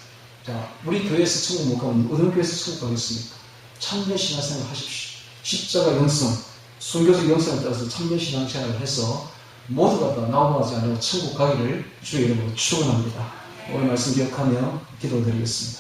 자, 우리 교회에서 천국 못 가면 어느 교회에서 천국 가겠습니까? 참된 신앙생활 하십시오. 십자가 영성, 순교적 영성에 따라서 참된 신앙생활을 해서 모두가 다 나오지 않고 천국 가기를 주의 이름으로 축원합니다. 오늘 말씀 기억하며 기도드리겠습니다.